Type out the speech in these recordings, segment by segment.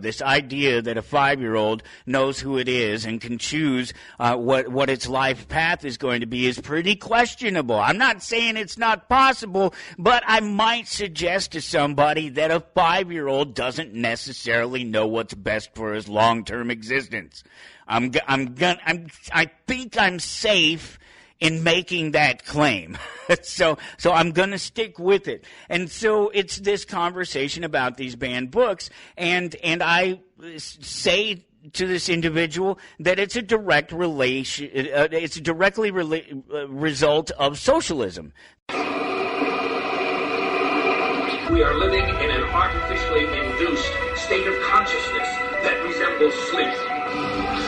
This idea that a 5-year-old knows who it is and can choose what its life path is going to be is pretty questionable. I'm not saying it's not possible, but I might suggest to somebody that a 5-year-old doesn't necessarily know what's best for his long-term existence. I think I'm safe in making that claim. So I'm going to stick with it. And so it's this conversation about these banned books, and I say to this individual that it's a direct relation, it's a directly result of socialism. We are living in an artificially induced state of consciousness that resembles sleep.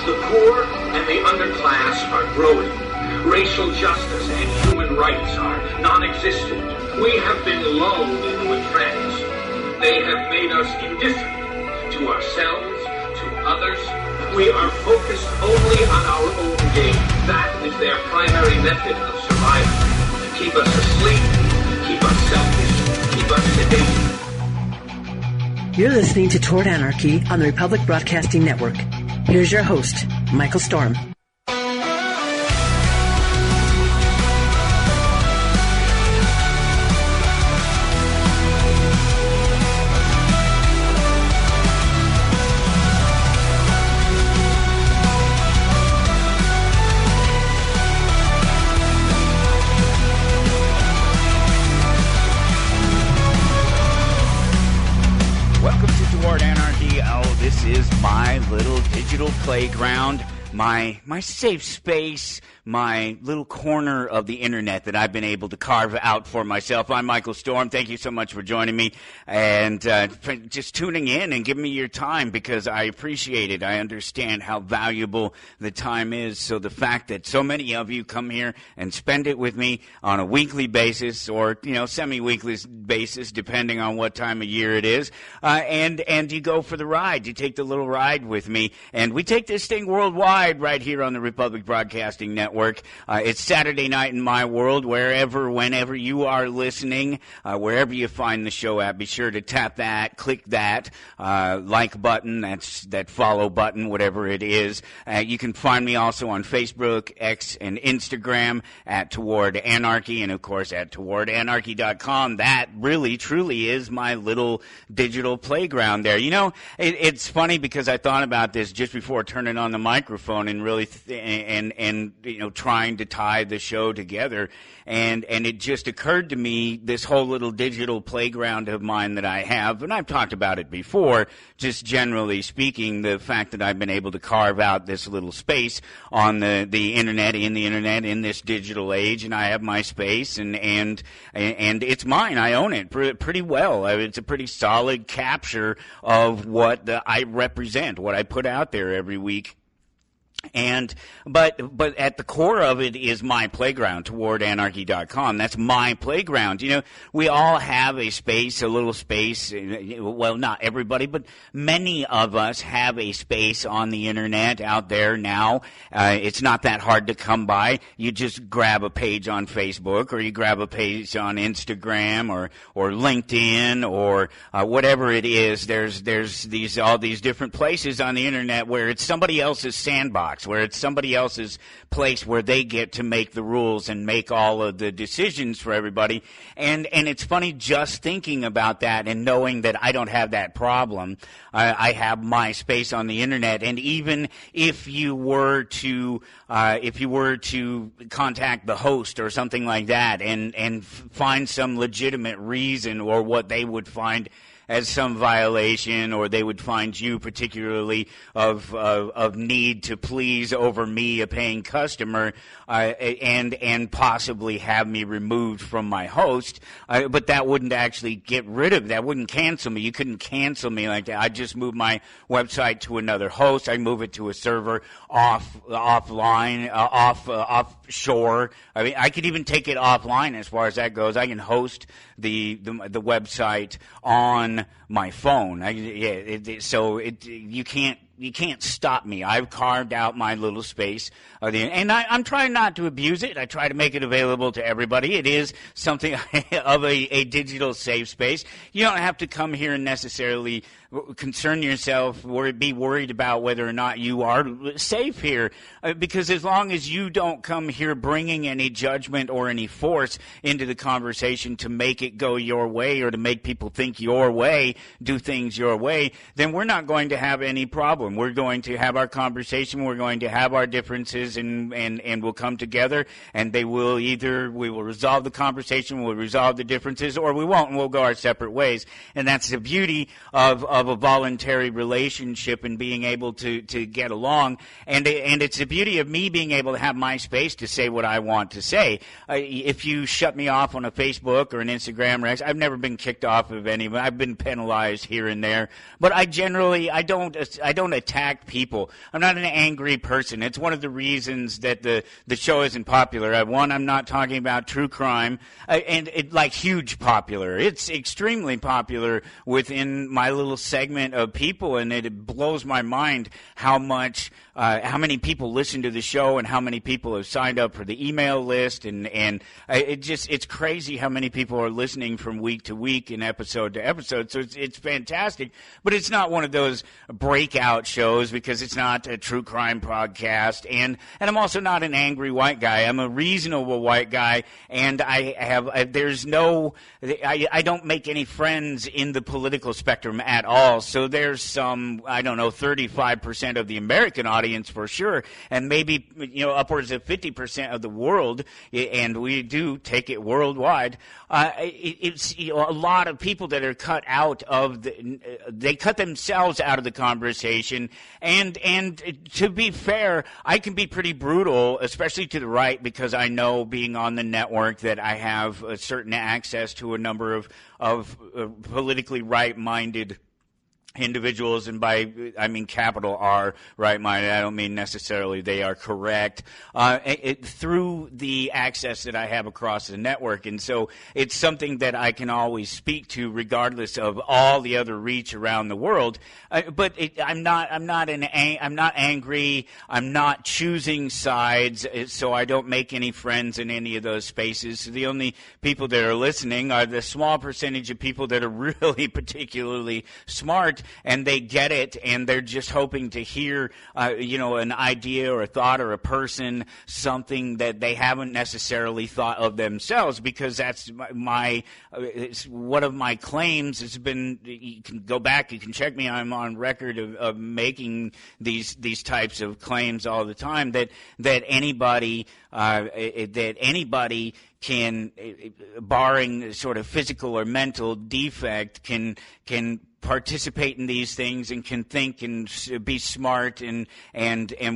The poor and the underclass are growing. Racial justice and human rights are non-existent. We have been lulled into a trance. They have made us indifferent to ourselves, to others. We are focused only on our own gain. That is their primary method of survival. Keep us asleep, keep us selfish, keep us sedated. You're listening to Toward Anarchy on the Republic Broadcasting Network. Here's your host, Michael Storm. This is my little digital playground, my safe space, my little corner of the internet that I've been able to carve out for myself. I'm Michael Storm. Thank you so much for joining me and for just tuning in and giving me your time, because I appreciate it. I understand how valuable the time is. So the fact that so many of you come here and spend it with me on a weekly basis, or semi-weekly basis, depending on what time of year it is, and you go for the ride. You take the little ride with me, and we take this thing worldwide right here on the Republic Broadcasting Network. It's Saturday night in my world. Whenever you are listening, wherever you find the show at, be sure to tap that, click that like button, that follow button, whatever it is. You can find me also on Facebook, X, and Instagram at Toward Anarchy, and of course at towardanarchy.com. That really, truly is my little digital playground there. It's funny because I thought about this just before turning on the microphone and really trying to tie the show together, and it just occurred to me, this whole little digital playground of mine that I have, and I've talked about it before, just generally speaking, the fact that I've been able to carve out this little space on the internet, in this digital age, and I have my space, and it's mine. I own it pretty well. It's a pretty solid capture of what I represent, what I put out there every week. But at the core of it is my playground, towardanarchy.com. That's my playground. We all have a space, a little space. Well, not everybody, but many of us have a space on the internet out there now. It's not that hard to come by. You just grab a page on Facebook, or you grab a page on Instagram, or LinkedIn, or whatever it is. There's all these different places on the internet where it's somebody else's sandbox, where it's somebody else's place where they get to make the rules and make all of the decisions for everybody. And it's funny just thinking about that and knowing that I don't have that problem. I have my space on the internet, and even if you were to contact the host or something like that and find some legitimate reason, or what they would find as some violation, or they would find you particularly of need to please over me, a paying customer, and possibly have me removed from my host. But that wouldn't actually get rid of that. Wouldn't cancel me. You couldn't cancel me like that. I just move my website to another host. I move it to a server offline, offshore. I mean, I could even take it offline as far as that goes. I can host the website on my phone. You can't stop me. I've carved out my little space, and I'm trying not to abuse it. I try to make it available to everybody. It is something of a digital safe space. You don't have to come here and necessarily concern yourself or be worried about whether or not you are safe here, because as long as you don't come here bringing any judgment or any force into the conversation to make it go your way or to make people think your way, do things your way, then we're not going to have any problem. We're going to have our conversation, we're going to have our differences, and we'll come together, and we will resolve the conversation, we'll resolve the differences, or we won't, and we'll go our separate ways. And that's the beauty of a voluntary relationship and being able to get along, and it's the beauty of me being able to have my space to say what I want to say. If you shut me off on a Facebook or an Instagram, Rex, I've never been kicked off of any. I've been penalized here and there, but I don't attack people. I'm not an angry person. It's one of the reasons that the show isn't popular. One, I'm not talking about true crime, and like huge popular. It's extremely popular within my little segment of people, and it blows my mind how many people listen to the show and how many people have signed up for the email list, and it's crazy how many people are listening from week to week and episode to episode. So it's fantastic, but it's not one of those breakout shows because it's not a true crime podcast, and I'm also not an angry white guy. I'm a reasonable white guy, and I don't make any friends in the political spectrum at all. So there's some, 35% of the American audience for sure, and maybe upwards of 50% of the world, and we do take it worldwide. It's a lot of people that are cut out of they cut themselves out of the conversation, and to be fair, I can be pretty brutal, especially to the right, because I know, being on the network, that I have a certain access to a number of politically right-minded individuals, and I mean capital R, right-minded. I don't mean necessarily they are correct, through the access that I have across the network, and so it's something that I can always speak to, regardless of all the other reach around the world. But I'm not angry. I'm not choosing sides, so I don't make any friends in any of those spaces. So the only people that are listening are the small percentage of people that are really particularly smart, and they get it, and they're just hoping to hear, an idea or a thought or a person, something that they haven't necessarily thought of themselves, because that's it's one of my claims. It's been, you can go back, you can check me, I'm on record of making these types of claims all the time, that anybody can, barring sort of physical or mental defect, can participate in these things and can think and be smart and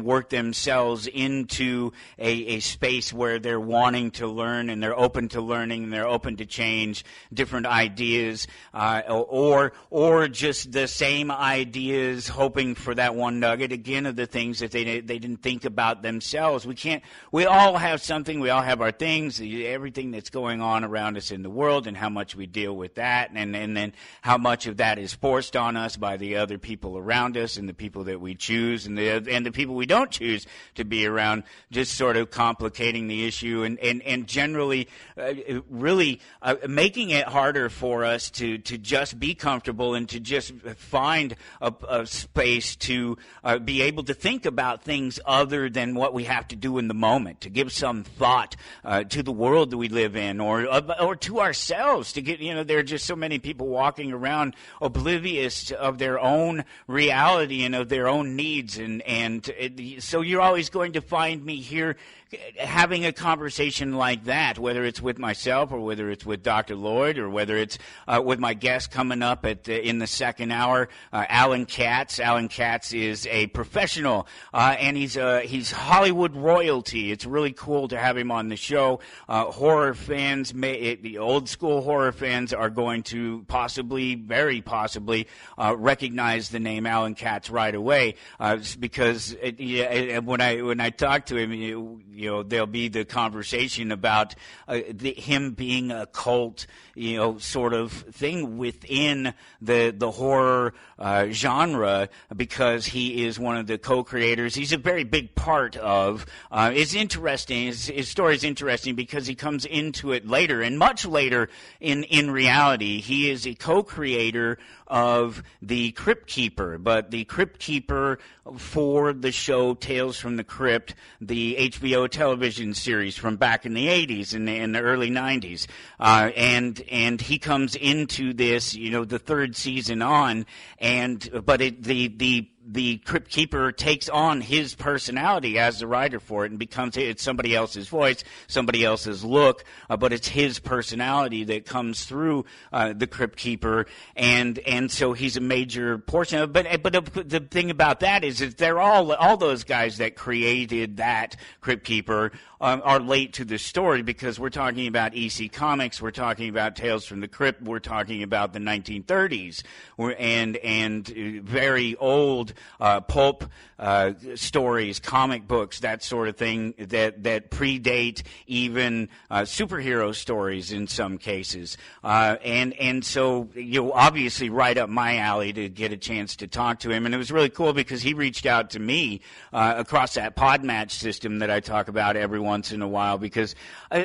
work themselves into a space where they're wanting to learn and they're open to learning and they're open to change, different ideas, or just the same ideas, hoping for that one nugget again of the things that they didn't think about themselves. We all have something. We all have our things, everything that's going on around us in the world, and how much we deal with that, and then how much of that is forced on us by the other people around us and the people that we choose and the people we don't choose to be around, just sort of complicating the issue and generally really making it harder for us to just be comfortable and to just find a space to be able to think about things other than what we have to do in the moment, to give some thought to the world that we live in, or to ourselves, to get, there are just so many people walking around oblivious of their own reality and of their own needs, and so you're always going to find me here having a conversation like that, whether it's with myself or whether it's with Dr. Lloyd or whether it's with my guest coming up in the second hour, Alan Katz. Alan Katz is a professional, and he's Hollywood royalty. It's really cool to have him on the show. horror fans, the old school horror fans, are going to possibly, very possibly, recognize the name Alan Katz right away, because when I talk to him, there'll be the conversation about him being a cult, sort of thing within the horror genre, because he is one of the co-creators. He's a very big part of. It's interesting. His story is interesting because he comes into it later, and much later in reality. He is a co-creator of the Crypt Keeper, but the Crypt Keeper for the show Tales from the Crypt, the HBO television series from back in the 80s and in the early 90s. And he comes into this, the third season on, but the Crypt Keeper takes on his personality as the writer for it, and it's somebody else's voice, somebody else's look, but it's his personality that comes through the Crypt Keeper, and so he's a major portion of it. But the thing about that is they're all those guys that created that Crypt Keeper are late to the story, because we're talking about EC Comics, we're talking about Tales from the Crypt, we're talking about the 1930s, and very old pulp stories, comic books, that sort of thing that predate even superhero stories in some cases, and so obviously right up my alley to get a chance to talk to him. And it was really cool because he reached out to me across that Podmatch system that I talk about every once in a while, because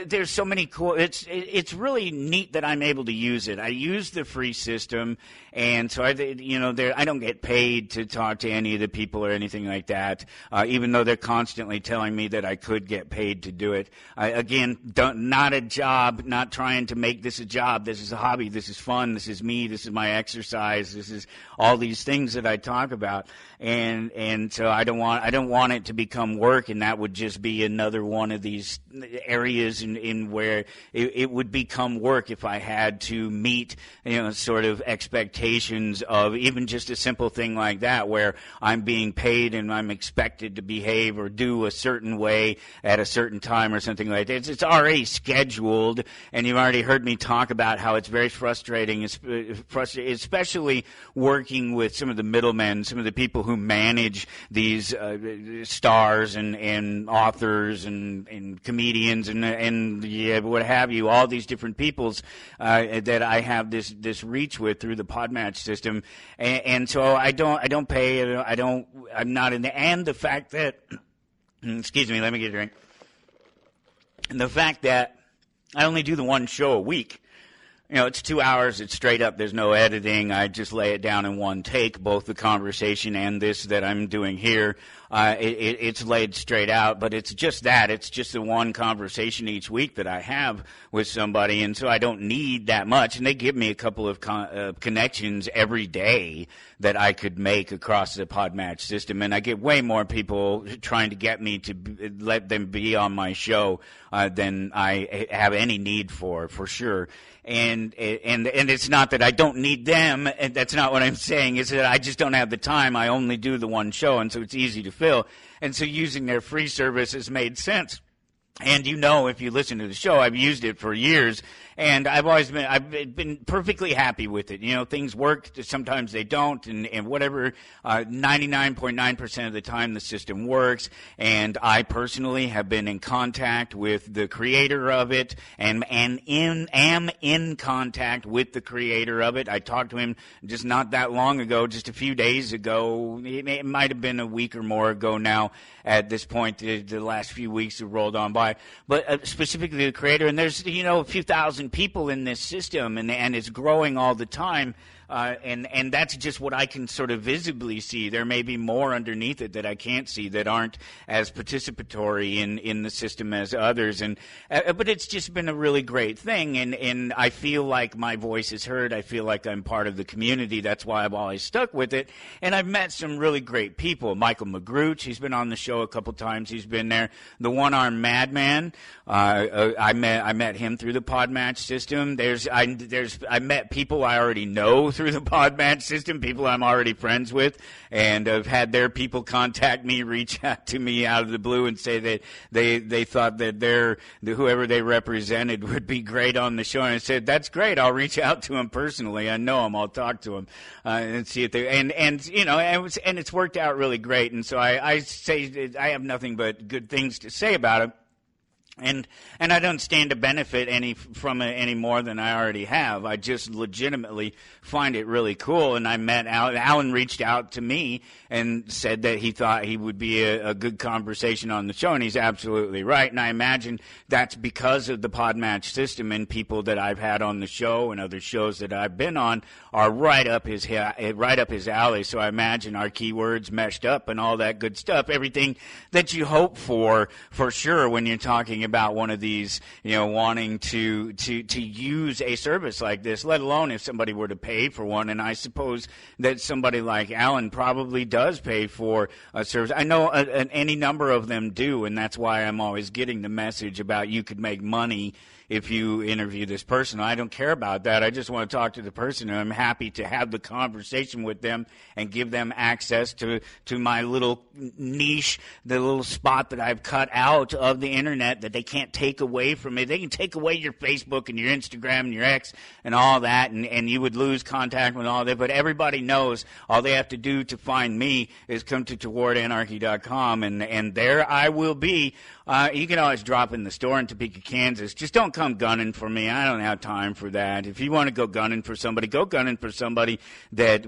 there's so many cool. It's really neat that I'm able to use it. I use the free system, and so I don't get paid to talk to any of the people or anything like that, even though they're constantly telling me that I could get paid to do it. Not a job, not trying to make this a job. This is a hobby. This is fun. This is me. This is my exercise. This is all these things that I talk about, and so I don't want it to become work, and that would just be another one of these areas in where it would become work if I had to meet sort of expectations of even just a simple thing like that, where I'm being paid and I'm expected to behave or do a certain way at a certain time or something like that. It's already scheduled, and you've already heard me talk about how it's very frustrating, especially working with some of the middlemen, some of the people who manage these stars and authors and comedians and what have you, all these different peoples that I have this reach with through the Podmatch system, and so I'm not in the, and the fact that, excuse me, let me get a drink, and the fact that I only do the one show a week. It's 2 hours, it's straight up, there's no editing, I just lay it down in one take, both the conversation and this that I'm doing here. It's laid straight out, but it's just that. It's just the one conversation each week that I have with somebody, and so I don't need that much. And they give me a couple of connections every day that I could make across the Podmatch system, and I get way more people trying to get me to let them be on my show than I have any need for sure. And it's not that I don't need them, and that's not what I'm saying. It's that I just don't have the time. I only do the one show, and so it's easy to fill. And so using their free service has made sense. And if you listen to the show, I've used it for years, and I've been perfectly happy with it. Things work, sometimes they don't, and whatever, 99.9% of the time the system works, and I personally have been in contact with the creator of it, and am in contact with the creator of it. I talked to him just not that long ago, just a few days ago. It might have been a week or more ago now at this point. The last few weeks have rolled on by. But specifically the creator, and there's a few thousand people in this system, and it's growing all the time. And that's just what I can sort of visibly see. There may be more underneath it that I can't see, that aren't as participatory in the system as others. But it's just been a really great thing, and I feel like my voice is heard. I feel like I'm part of the community. That's why I've always stuck with it. And I've met some really great people. Michael McGrooch, he's been on the show a couple times. He's been there. The One-Armed Madman, I met him through the Podmatch system. I met people I already know through through the Podmatch system, people I'm already friends with, and I've had their people contact me, reach out to me out of the blue and say that they thought that whoever they represented would be great on the show. And I said, that's great. I'll reach out to him personally. I know him. I'll talk to him and see if they and it's worked out really great. And so I say I have nothing but good things to say about it. And I don't stand to benefit from it any more than I already have. I just legitimately find it really cool. And I met Alan. Alan reached out to me and said that he thought he would be a good conversation on the show, and he's absolutely right. And I imagine that's because of the Podmatch system, and people that I've had on the show and other shows that I've been on are right up his alley. So I imagine our keywords meshed up and all that good stuff, everything that you hope for sure when you're talking about one of these, wanting to use a service like this, let alone if somebody were to pay for one. And I suppose that somebody like Alan probably does pay for a service. I know any number of them do, and that's why I'm always getting the message about you could make money if you interview this person. I don't care about that. I just want to talk to the person, and I'm happy to have the conversation with them and give them access to my little niche, the little spot that I've cut out of the internet that they can't take away from me. They can take away your Facebook and your Instagram and your X and all that, and you would lose contact with all that. But everybody knows all they have to do to find me is come to towardanarchy.com, and there I will be. You can always drop in the store in Topeka, Kansas. Just don't come gunning for me. I don't have time for that. If you want to go gunning for somebody, go gunning for somebody that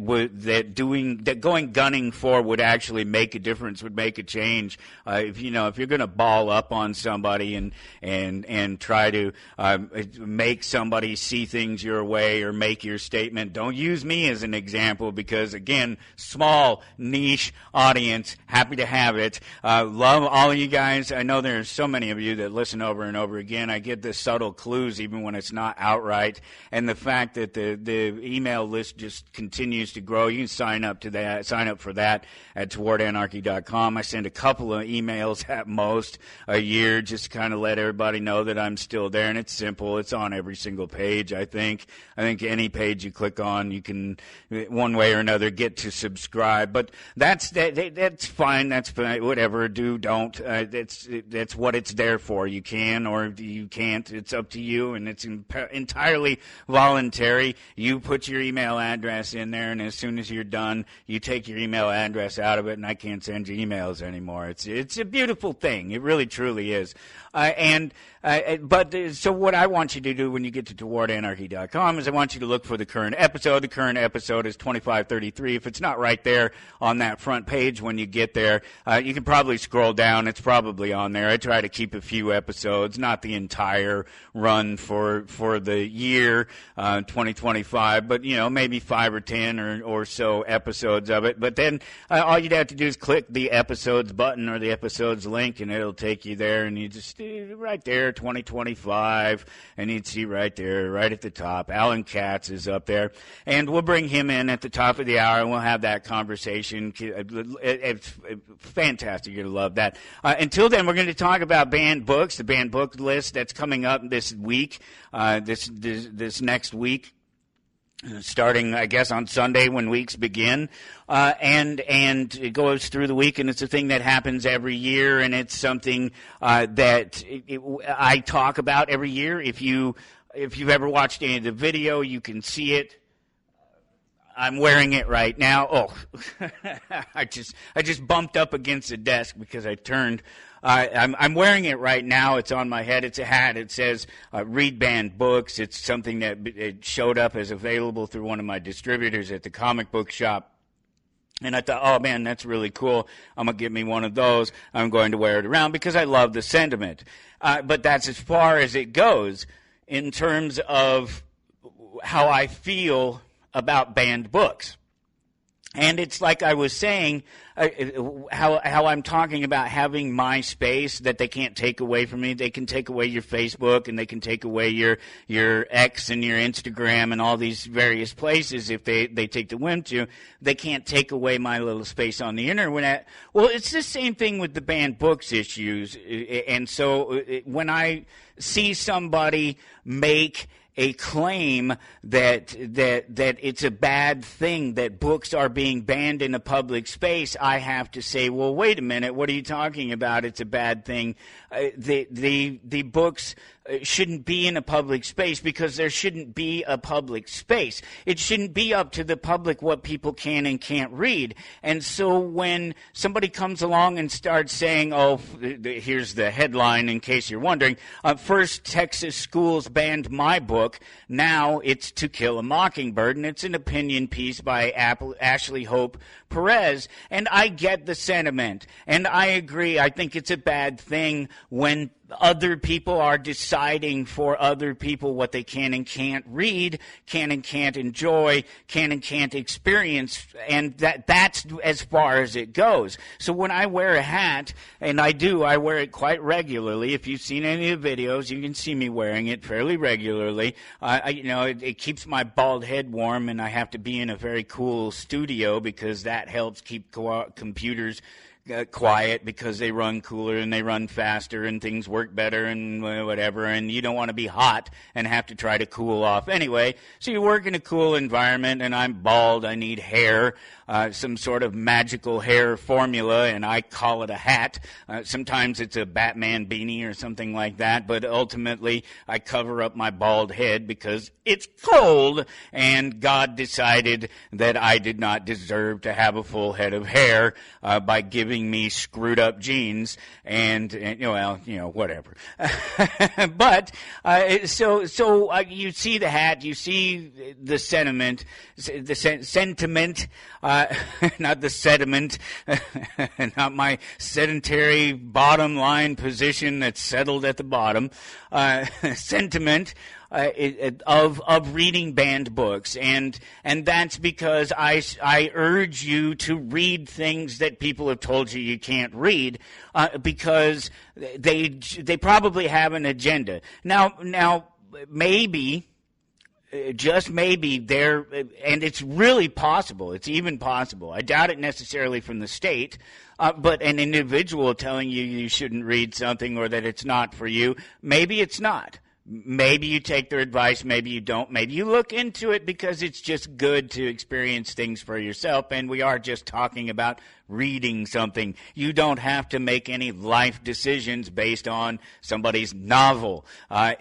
going gunning for would actually make a difference, would make a change. If you're going to ball up on somebody and try to make somebody see things your way or make your statement, don't use me as an example, because again, small niche audience, happy to have it. Love all of you guys. I know there's so many of you that listen over and over again. I get the subtle clues even when it's not outright, and the fact that the email list just continues to grow. You can sign up for that at towardanarchy.com. I send a couple of emails at most a year just to kind of let everybody know that I'm still there, and it's simple. It's on every single page. I think any page you click on, you can one way or another get to subscribe. But that's fine. That's fine. Whatever. Do, don't. That's what it's there for. You can or you can't. It's up to you, and it's entirely voluntary. You put your email address in there, and as soon as you're done, you take your email address out of it, and I can't send you emails anymore. It's a beautiful thing. It really, truly is. So what I want you to do when you get to towardanarchy.com is I want you to look for the current episode. The current episode is 2533. If it's not right there on that front page when you get there, you can probably scroll down. It's probably on there. I try to keep a few episodes, not the entire run for the year 2025, but maybe 5 or 10 or so episodes of it. But then all you'd have to do is click the episodes button or the episodes link, and it'll take you there, and you just right there, 2025, and you'd see right there, right at the top, Alan Katz is up there, and we'll bring him in at the top of the hour, and we'll have that conversation. It's fantastic. You're going to love that. Until then, we're going to talk about banned books, the banned book list that's coming up this week, this next week. Starting, I guess, on Sunday when weeks begin, and it goes through the week, and it's a thing that happens every year, and it's something that I talk about every year. If you've ever watched any of the video, you can see it. I'm wearing it right now. Oh, I just bumped up against the desk because I turned. I'm wearing it right now. It's on my head. It's a hat. It says read banned books. It's something that it showed up as available through one of my distributors at the comic book shop. And I thought, oh, man, that's really cool. I'm going to get me one of those. I'm going to wear it around because I love the sentiment. But that's as far as it goes in terms of how I feel about banned books. And it's like I was saying, how I'm talking about having my space that they can't take away from me. They can take away your Facebook, and they can take away your X and your Instagram and all these various places if they take the whim to. They can't take away my little space on the internet. Well, it's the same thing with the banned books issues. And so when I see somebody make a claim that it's a bad thing that books are being banned in a public space, I have to say, well, wait a minute, what are you talking about? It's a bad thing. The books shouldn't be in a public space because there shouldn't be a public space. It shouldn't be up to the public what people can and can't read. And so when somebody comes along and starts saying, oh, here's the headline in case you're wondering, first Texas schools banned my book, now it's To Kill a Mockingbird, and it's an opinion piece by Ashley Hope Perez, and I get the sentiment, and I agree. I think it's a bad thing when other people are deciding for other people what they can and can't read, can and can't enjoy, can and can't experience, and that's as far as it goes. So when I wear a hat, and I wear it quite regularly. If you've seen any of the videos, you can see me wearing it fairly regularly. It keeps my bald head warm, and I have to be in a very cool studio because that helps keep computers quiet because they run cooler and they run faster and things work better and whatever, and you don't want to be hot and have to try to cool off anyway. So you work in a cool environment, and I'm bald. I need hair, some sort of magical hair formula, and I call it a hat. Sometimes it's a Batman beanie or something like that, but ultimately I cover up my bald head because it's cold, and God decided that I did not deserve to have a full head of hair by giving me screwed up genes and whatever. But so you see the hat, you see the sentiment, not the sediment, not my sedentary bottom line position that's settled at the bottom, sentiment of reading banned books, and that's because I urge you to read things that people have told you can't read, because they probably have an agenda. Now maybe, just maybe, and it's really possible, it's even possible, I doubt it necessarily from the state, but an individual telling you shouldn't read something or that it's not for you, maybe it's not. Maybe you take their advice, maybe you don't, maybe you look into it because it's just good to experience things for yourself, and we are just talking about reading something. You don't have to make any life decisions based on somebody's novel.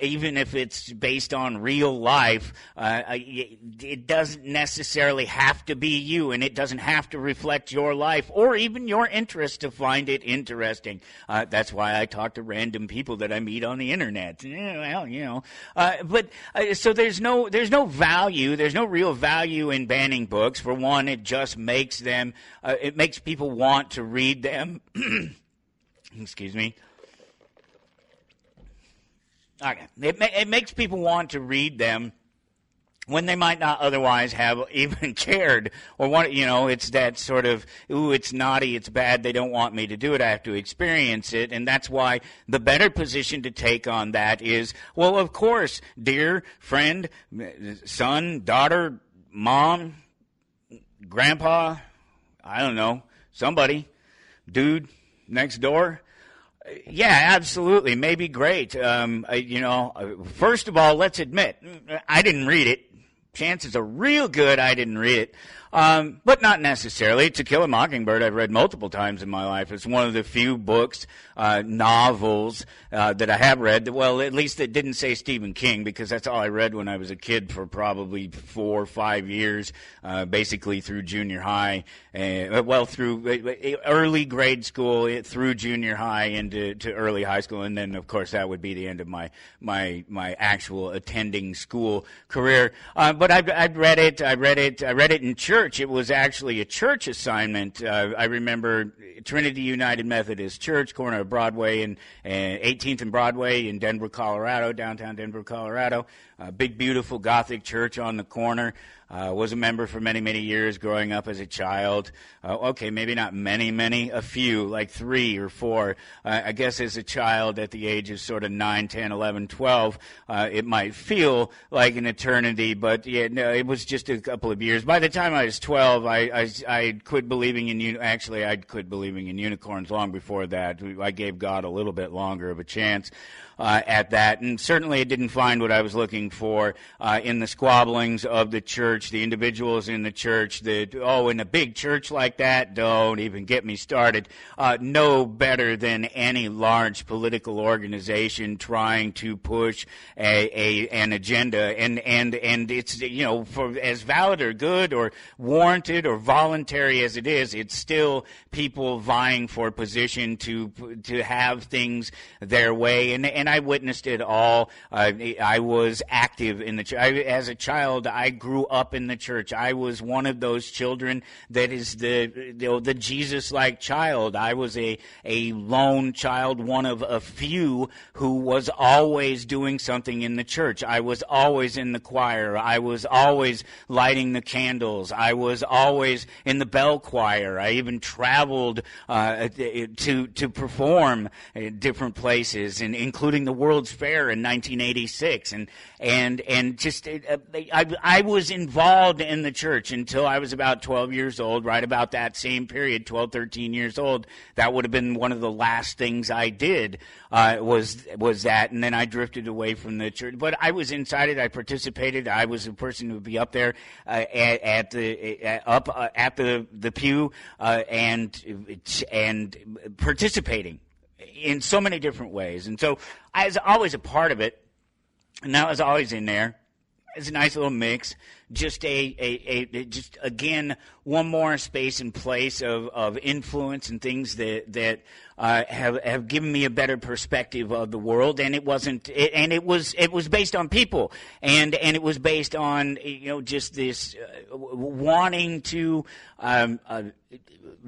Even if it's based on real life, it doesn't necessarily have to be you, and it doesn't have to reflect your life or even your interest to find it interesting. That's why I talk to random people that I meet on the internet. So there's no value, there's no real value in banning books. For one, it just makes them, it makes people want to read them. Excuse me. Okay. It makes people want to read them when they might not otherwise have even cared or want, it's that sort of, ooh, it's naughty, it's bad, they don't want me to do it, I have to experience it, and that's why the better position to take on that is, well, of course, dear friend, son, daughter, mom, grandpa, I don't know, somebody, dude next door. Yeah, absolutely. Maybe great. First of all, let's admit, I didn't read it. Chances are real good I didn't read it. But not necessarily. To Kill a Mockingbird I've read multiple times in my life. It's one of the few books, novels, that I have read. Well, at least that didn't say Stephen King, because that's all I read when I was a kid for probably 4 or 5 years, basically through junior high, through early grade school, through junior high into early high school, and then of course that would be the end of my actual attending school career. But I've read it. I read it in church. It was actually a church assignment. I remember Trinity United Methodist Church, corner of Broadway and 18th and Broadway in Denver, Colorado, downtown Denver, Colorado. Big, beautiful Gothic church on the corner. Was a member for many, many years growing up as a child. Okay, maybe not many, a few, like 3 or 4. I guess as a child at the age of sort of 9, 10, 11, 12, it might feel like an eternity, but yeah, no, it was just a couple of years. By the time I was 12, I quit believing in actually, I'd quit believing in unicorns long before that. I gave God a little bit longer of a chance at that, and certainly it didn't find what I was looking for in the squabblings of the church, the individuals in the church. In a big church like that, don't even get me started. No better than any large political organization trying to push an agenda, and it's, for as valid or good or warranted or voluntary as it is, it's still people vying for position to have things their way, and I witnessed it all. I was active in the church. As a child, I grew up in the church. I was one of those children that is the Jesus-like child. I was a lone child, one of a few who was always doing something in the church. I was always in the choir. I was always lighting the candles. I was always in the bell choir. I even traveled to perform at different places, and including the World's Fair in 1986, and just I was involved in the church until I was about 12 years old. Right about that same period, 12, 13 years old, that would have been one of the last things I did was that, and then I drifted away from the church. But I was inside it. I participated. I was a person who would be up there at the pew and participating in so many different ways. And so I was always a part of it, and I was always in there. It's a nice little mix. Just just again, one more space and place of influence and things that have given me a better perspective of the world. And it was based on people, and it was based on just this wanting to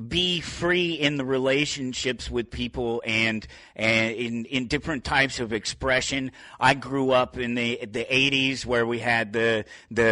be free in the relationships with people and in different types of expression. I grew up in the 80s where we had the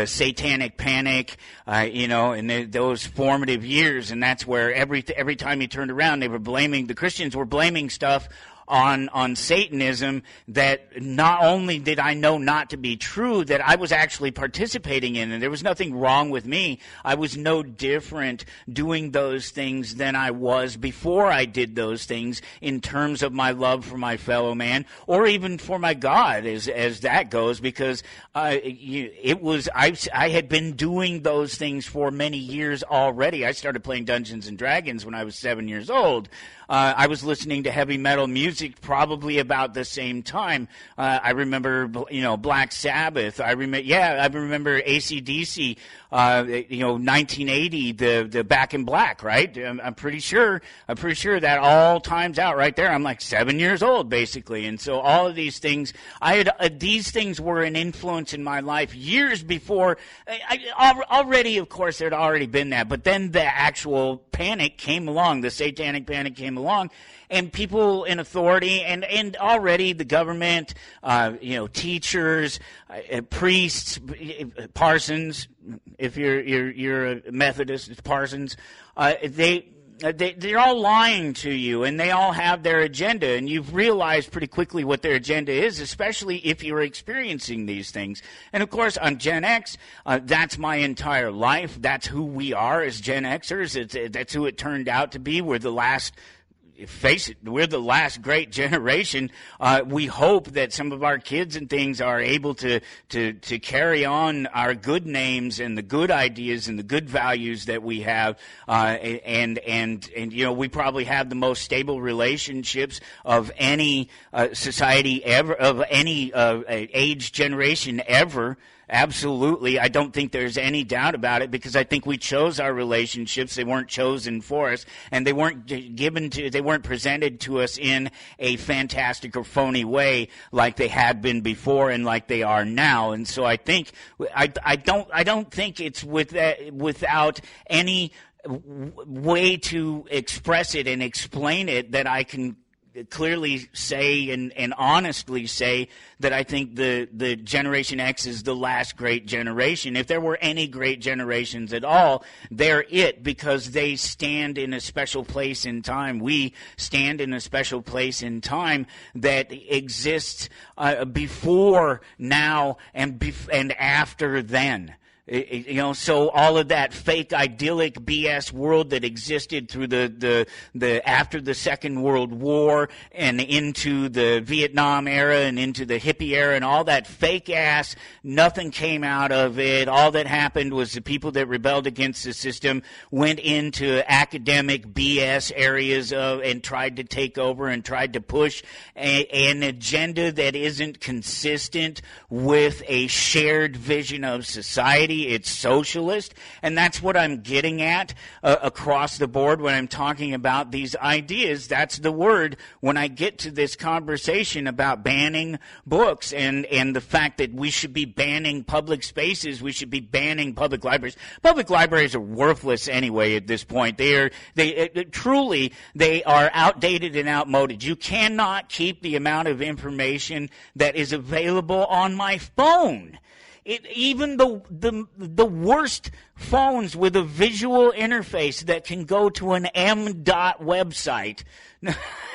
satanic panic, and those formative years, and that's where every time you turned around, the Christians were blaming stuff on Satanism that not only did I know not to be true, that I was actually participating in, and there was nothing wrong with me. I was no different doing those things than I was before I did those things in terms of my love for my fellow man, or even for my God, as that goes, because I had been doing those things for many years already. I started playing Dungeons and Dragons when I was 7 years old. I was listening to heavy metal music probably about the same time. I remember, Black Sabbath. I remember AC/DC. 1980, the Back in Black, right? I'm pretty sure that all times out right there. I'm like 7 years old, basically, and so all of these things, these things were an influence in my life years before. Already, of course, there had already been that, but then the actual panic came along. The satanic panic came along, and people in authority, and already the government, teachers, priests, parsons. If you're a Methodist, it's parsons. They're all lying to you, and they all have their agenda, and you've realized pretty quickly what their agenda is, especially if you're experiencing these things. And of course, I'm Gen X. That's my entire life. That's who we are as Gen Xers. That's who it turned out to be. We're the last. Face it, we're the last great generation. We hope that some of our kids and things are able to carry on our good names and the good ideas and the good values that we have, and we probably have the most stable relationships of any society ever, of any age generation ever. Absolutely. I don't think there's any doubt about it, because I think we chose our relationships. They weren't chosen for us, and they weren't presented to us in a fantastic or phony way like they had been before and like they are now. And so I think I don't think it's without any way to express it and explain it that I can clearly say and honestly say that I think the Generation X is the last great generation. If there were any great generations at all, they're it, because they stand in a special place in time. We stand in a special place in time that exists before, now, and after then. So all of that fake idyllic BS world that existed through the after the Second World War and into the Vietnam era and into the hippie era and all that fake ass, nothing came out of it. All that happened was the people that rebelled against the system went into academic BS areas and tried to take over and tried to push an agenda that isn't consistent with a shared vision of society. It's socialist, and that's what I'm getting at across the board when I'm talking about these ideas. That's the word when I get to this conversation about banning books and the fact that we should be banning public spaces, we should be banning public libraries. Public libraries are worthless anyway at this point. They truly are outdated and outmoded. You cannot keep the amount of information that is available on my phone. Even the worst phones with a visual interface that can go to an M.dot website.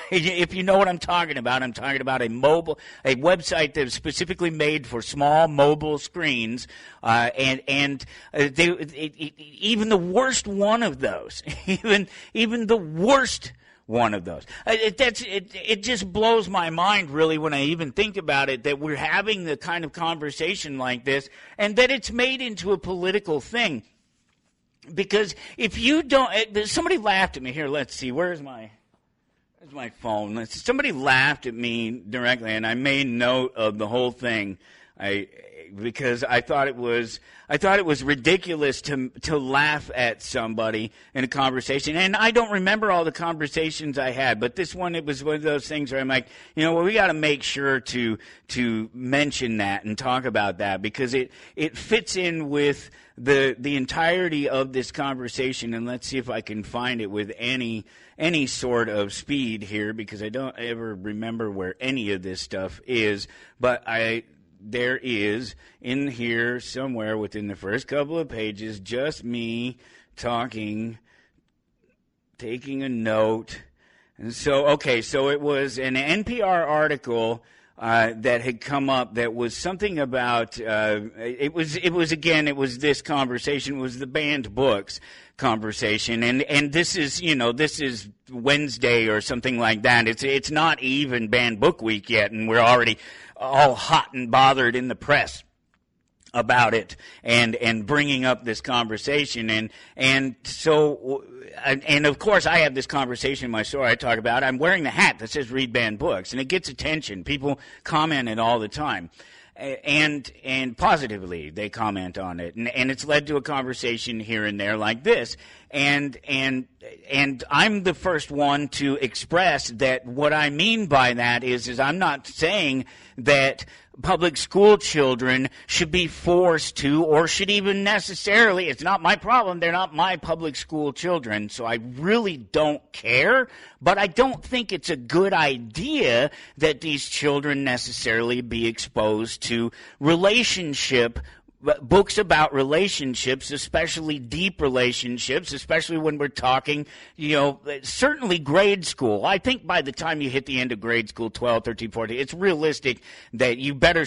If you know what I'm talking about a website that's specifically made for small mobile screens, even the worst one of those, even the worst one of those. It just blows my mind, really, when I even think about it, that we're having the kind of conversation like this and that it's made into a political thing. Because if you don't, somebody laughed at me here. Let's see, where's my phone? Somebody laughed at me directly, and I made note of the whole thing. Because I thought it was ridiculous to laugh at somebody in a conversation. And I don't remember all the conversations I had, but this one, it was one of those things where I'm like, we got to make sure to mention that and talk about that, because it fits in with the entirety of this conversation. And let's see if I can find it with any sort of speed here, because I don't ever remember where any of this stuff is, but there is in here somewhere within the first couple of pages just me talking, taking a note. And so it was an NPR article that had come up that was something about it was this conversation. It was the banned books conversation, and this is Wednesday or something like that. It's not even banned book week yet, and we're already all hot and bothered in the press about it and bringing up this conversation. And of course I have this conversation in my story. I talk about I'm wearing the hat that says read banned books, and it gets attention. People comment it all the time. And positively they comment on it, and it's led to a conversation here and there like this, and I'm the first one to express that what I mean by that is I'm not saying that public school children should be forced to, or should even necessarily, it's not my problem, they're not my public school children, so I really don't care, but I don't think it's a good idea that these children necessarily be exposed to books about relationships, especially deep relationships, especially when we're talking, certainly grade school. I think by the time you hit the end of grade school, 12, 13, 14, it's realistic that you better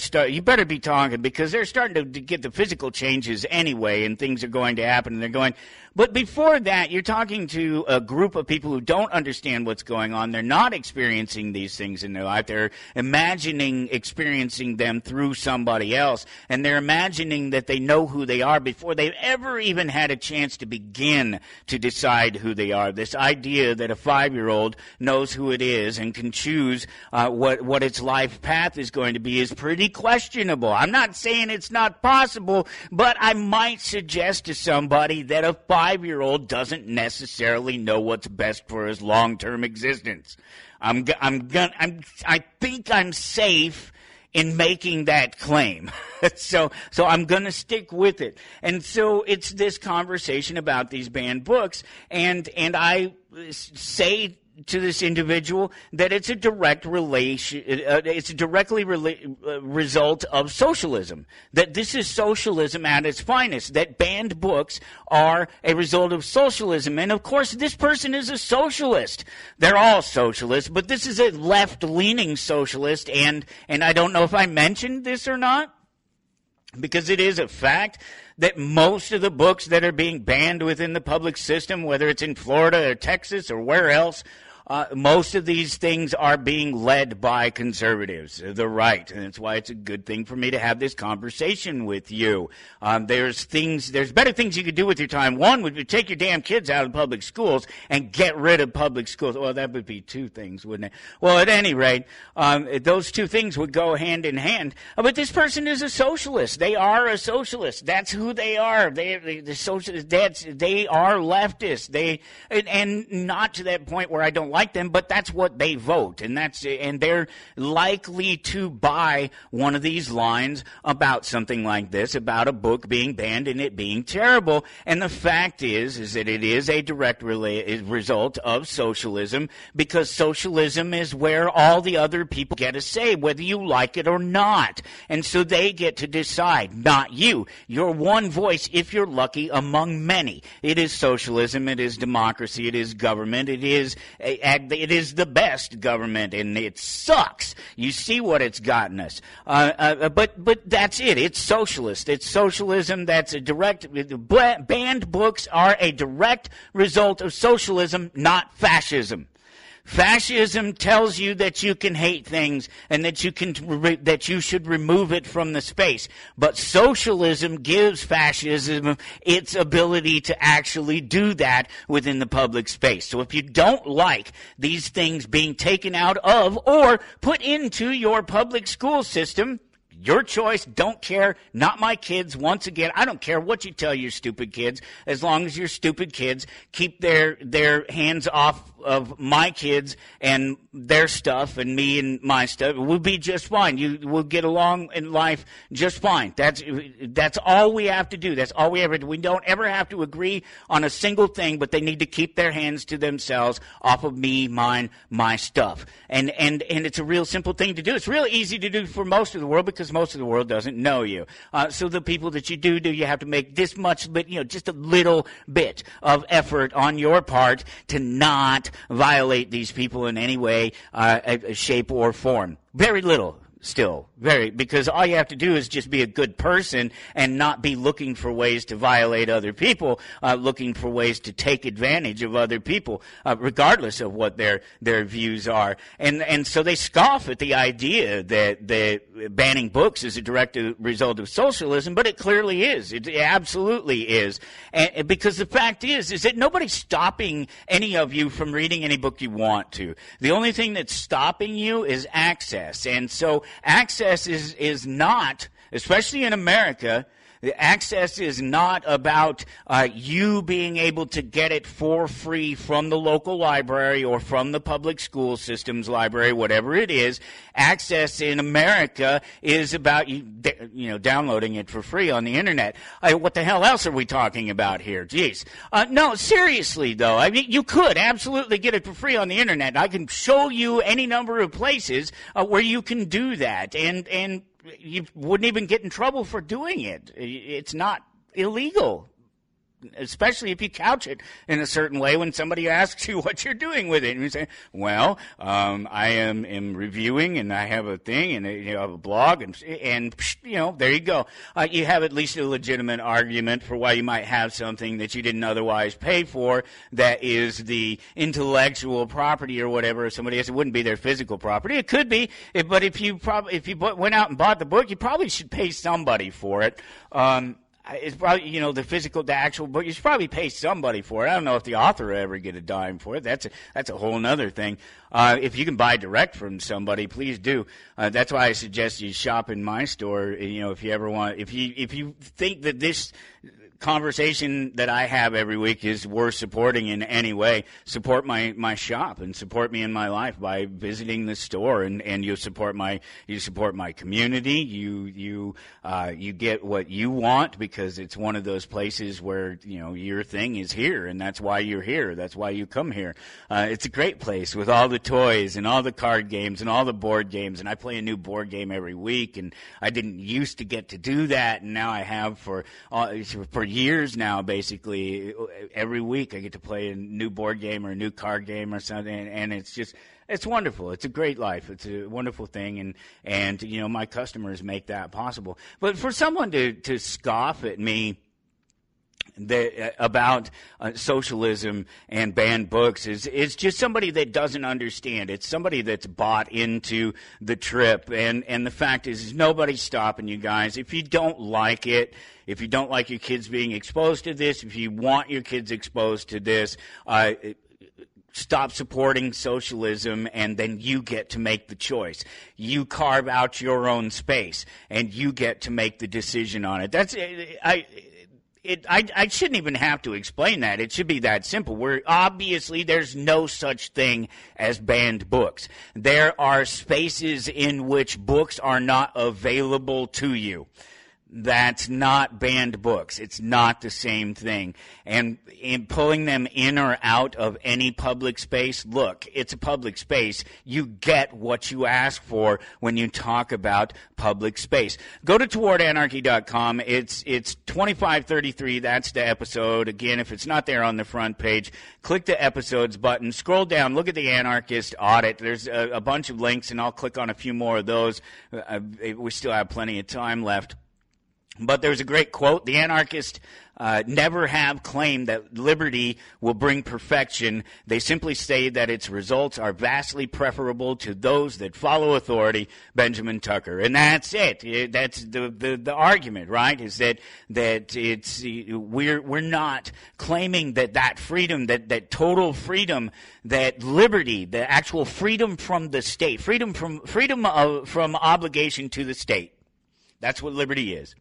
be talking, because they're starting to get the physical changes anyway, and things are going to happen, and they're going. But before that, you're talking to a group of people who don't understand what's going on. They're not experiencing these things in their life. They're imagining experiencing them through somebody else, and they're imagining that they know who they are before they've ever even had a chance to begin to decide who they are. This idea that a 5-year-old knows who it is and can choose what its life path is going to be is pretty questionable. I'm not saying it's not possible, but I might suggest to somebody that a 5-year-old doesn't necessarily know what's best for his long-term existence. I think I'm safe in making that claim. So I'm going to stick with it. And so it's this conversation about these banned books, and I say to this individual that it's a direct relation, it's a directly result of socialism. That this is socialism at its finest. That banned books are a result of socialism. And of course, this person is a socialist. They're all socialists, but this is a left-leaning socialist. And I don't know if I mentioned this or not, because it is a fact that most of the books that are being banned within the public system, whether it's in Florida or Texas or where else, most of these things are being led by conservatives, the right, and that's why it's a good thing for me to have this conversation with you. There's better things you could do with your time. One would be take your damn kids out of public schools and get rid of public schools. Well, that would be two things, wouldn't it? Well, at any rate, those two things would go hand in hand. But this person is a socialist. They are a socialist. That's who they are. The socialists. They are leftists. And not to that point where I don't like them, but that's what they vote, and they're likely to buy one of these lines about something like this, about a book being banned and it being terrible. And the fact is that it is a direct result of socialism, because socialism is where all the other people get a say, whether you like it or not. And so they get to decide, not you. You're one voice, if you're lucky, among many. It is socialism, it is democracy, it is government, it is the best government, and it sucks. You see what it's gotten us. But that's it. It's socialist. It's socialism. That's a direct. Banned books are a direct result of socialism, not fascism. Fascism tells you that you can hate things and that you should remove it from the space. But socialism gives fascism its ability to actually do that within the public space. So if you don't like these things being taken out of or put into your public school system, your choice, don't care, not my kids. Once again, I don't care what you tell your stupid kids, as long as your stupid kids keep their hands off of my kids and their stuff and me and my stuff. We'll be just fine. You will get along in life just fine. That's all we have to do. That's all we ever do. We don't ever have to agree on a single thing, but they need to keep their hands to themselves off of me, mine, my stuff. And it's a real simple thing to do. It's real easy to do for most of the world, because most of the world doesn't know you. So the people that you do, you have to make this much, but just a little bit of effort on your part to not violate these people in any way, shape, or form. Very little. Still, because all you have to do is just be a good person and not be looking for ways to violate other people, looking for ways to take advantage of other people, regardless of what their views are. And so they scoff at the idea that banning books is a direct result of socialism, but it clearly is. It absolutely is. And because the fact is that nobody's stopping any of you from reading any book you want to. The only thing that's stopping you is access. And so access is not, especially in America, the access is not about you being able to get it for free from the local library or from the public school system's library, whatever it is. Access in America is about you downloading it for free on the internet. What the hell else are we talking about here? Jeez. No, seriously though, I mean, you could absolutely get it for free on the internet. I can show you any number of places where you can do that, and you wouldn't even get in trouble for doing it. It's not illegal, especially if you couch it in a certain way when somebody asks you what you're doing with it. And you say, well, I am reviewing, and I have a thing, and I have a blog, and there you go. You have at least a legitimate argument for why you might have something that you didn't otherwise pay for that is the intellectual property or whatever of somebody else. It wouldn't be their physical property. It could be, but if you went out and bought the book, you probably should pay somebody for it. It's probably, the actual book. You should probably pay somebody for it. I don't know if the author will ever get a dime for it. That's a whole other thing. If you can buy direct from somebody, please do. That's why I suggest you shop in my store. If you ever want, if you think that this conversation that I have every week is worth supporting in any way. Support my shop and support me in my life by visiting the store, and you support my community. You get what you want, because it's one of those places where your thing is here, and that's why you're here. That's why you come here. It's a great place with all the toys and all the card games and all the board games, and I play a new board game every week, and I didn't used to get to do that, and now I have for years now. Basically, every week I get to play a new board game or a new card game or something, and it's wonderful. It's a great life. It's a wonderful thing, and my customers make that possible. But for someone to scoff at me about socialism and banned books is just somebody that doesn't understand. It's somebody that's bought into the trip, and the fact is nobody's stopping you guys. If you don't like it, if you don't like your kids being exposed to this, if you want your kids exposed to this, stop supporting socialism, and then you get to make the choice. You carve out your own space, and you get to make the decision on it. I shouldn't even have to explain that. It should be that simple. Obviously there's no such thing as banned books. There are spaces in which books are not available to you. That's not banned books. It's not the same thing. And in pulling them in or out of any public space, look, it's a public space. You get what you ask for when you talk about public space. Go to towardanarchy.com. It's 2533. That's the episode. Again, if it's not there on the front page, click the episodes button. Scroll down. Look at the anarchist audit. There's a bunch of links, and I'll click on a few more of those. We still have plenty of time left. But there's a great quote. The anarchists never have claimed that liberty will bring perfection. They simply say that its results are vastly preferable to those that follow authority. Benjamin Tucker. And that's it. That's the argument, right? Is that it's we're not claiming that freedom, that total freedom, that liberty, the actual freedom from the state, freedom from obligation to the state. That's what liberty is.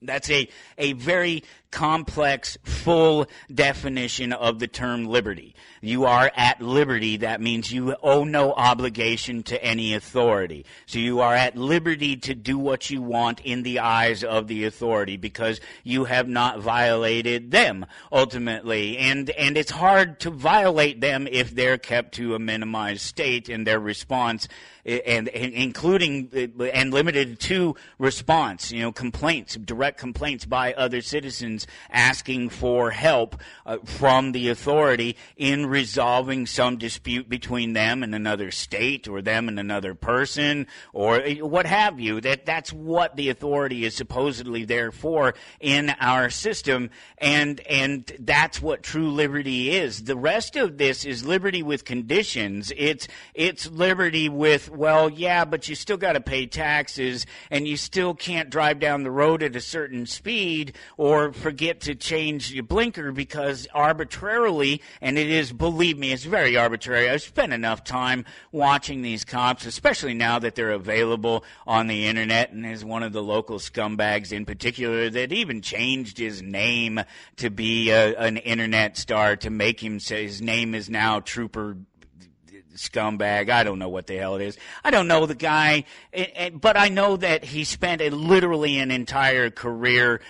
That's a very complex, full definition of the term liberty. You are at liberty. That means you owe no obligation to any authority. So you are at liberty to do what you want in the eyes of the authority because you have not violated them, ultimately. And it's hard to violate them if they're kept to a minimized state in their response, and including and limited to response, complaints, direct complaints by other citizens asking for help from the authority in resolving some dispute between them and another state or them and another person or what have you. That's what the authority is supposedly there for in our system, and that's what true liberty is. The rest of this is liberty with conditions. It's liberty with, well, yeah, but you still got to pay taxes, and you still can't drive down the road at a certain speed or forget to change your blinker because arbitrarily, and it is, believe me, it's very arbitrary. I've spent enough time watching these cops, especially now that they're available on the internet, and there's one of the local scumbags in particular that even changed his name to be an internet star to make him say his name is now Trooper Scumbag. I don't know what the hell it is. I don't know the guy, but I know that he spent literally an entire career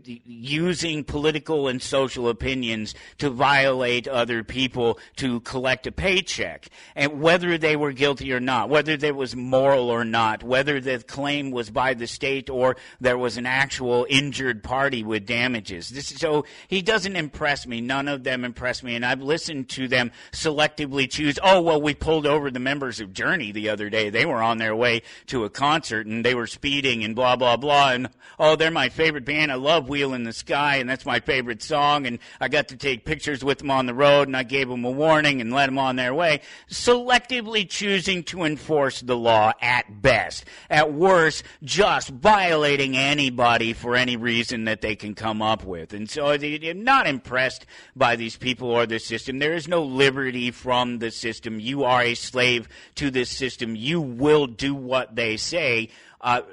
using political and social opinions to violate other people to collect a paycheck. And whether they were guilty or not, whether there was moral or not, whether the claim was by the state or there was an actual injured party with damages. So he doesn't impress me. None of them impress me. And I've listened to them selectively choose, oh, well, we pulled over the members of Journey the other day. They were on their way to a concert, and they were speeding and blah, blah, blah. And, oh, they're my favorite band. I love Wheel in the Sky, and that's my favorite song. And I got to take pictures with them on the road, and I gave them a warning and let them on their way. Selectively choosing to enforce the law at best. At worst, just violating anybody for any reason that they can come up with. And so I'm not impressed by these people or the system. There is no liberty from from the system. You are a slave to this system. You will do what they say,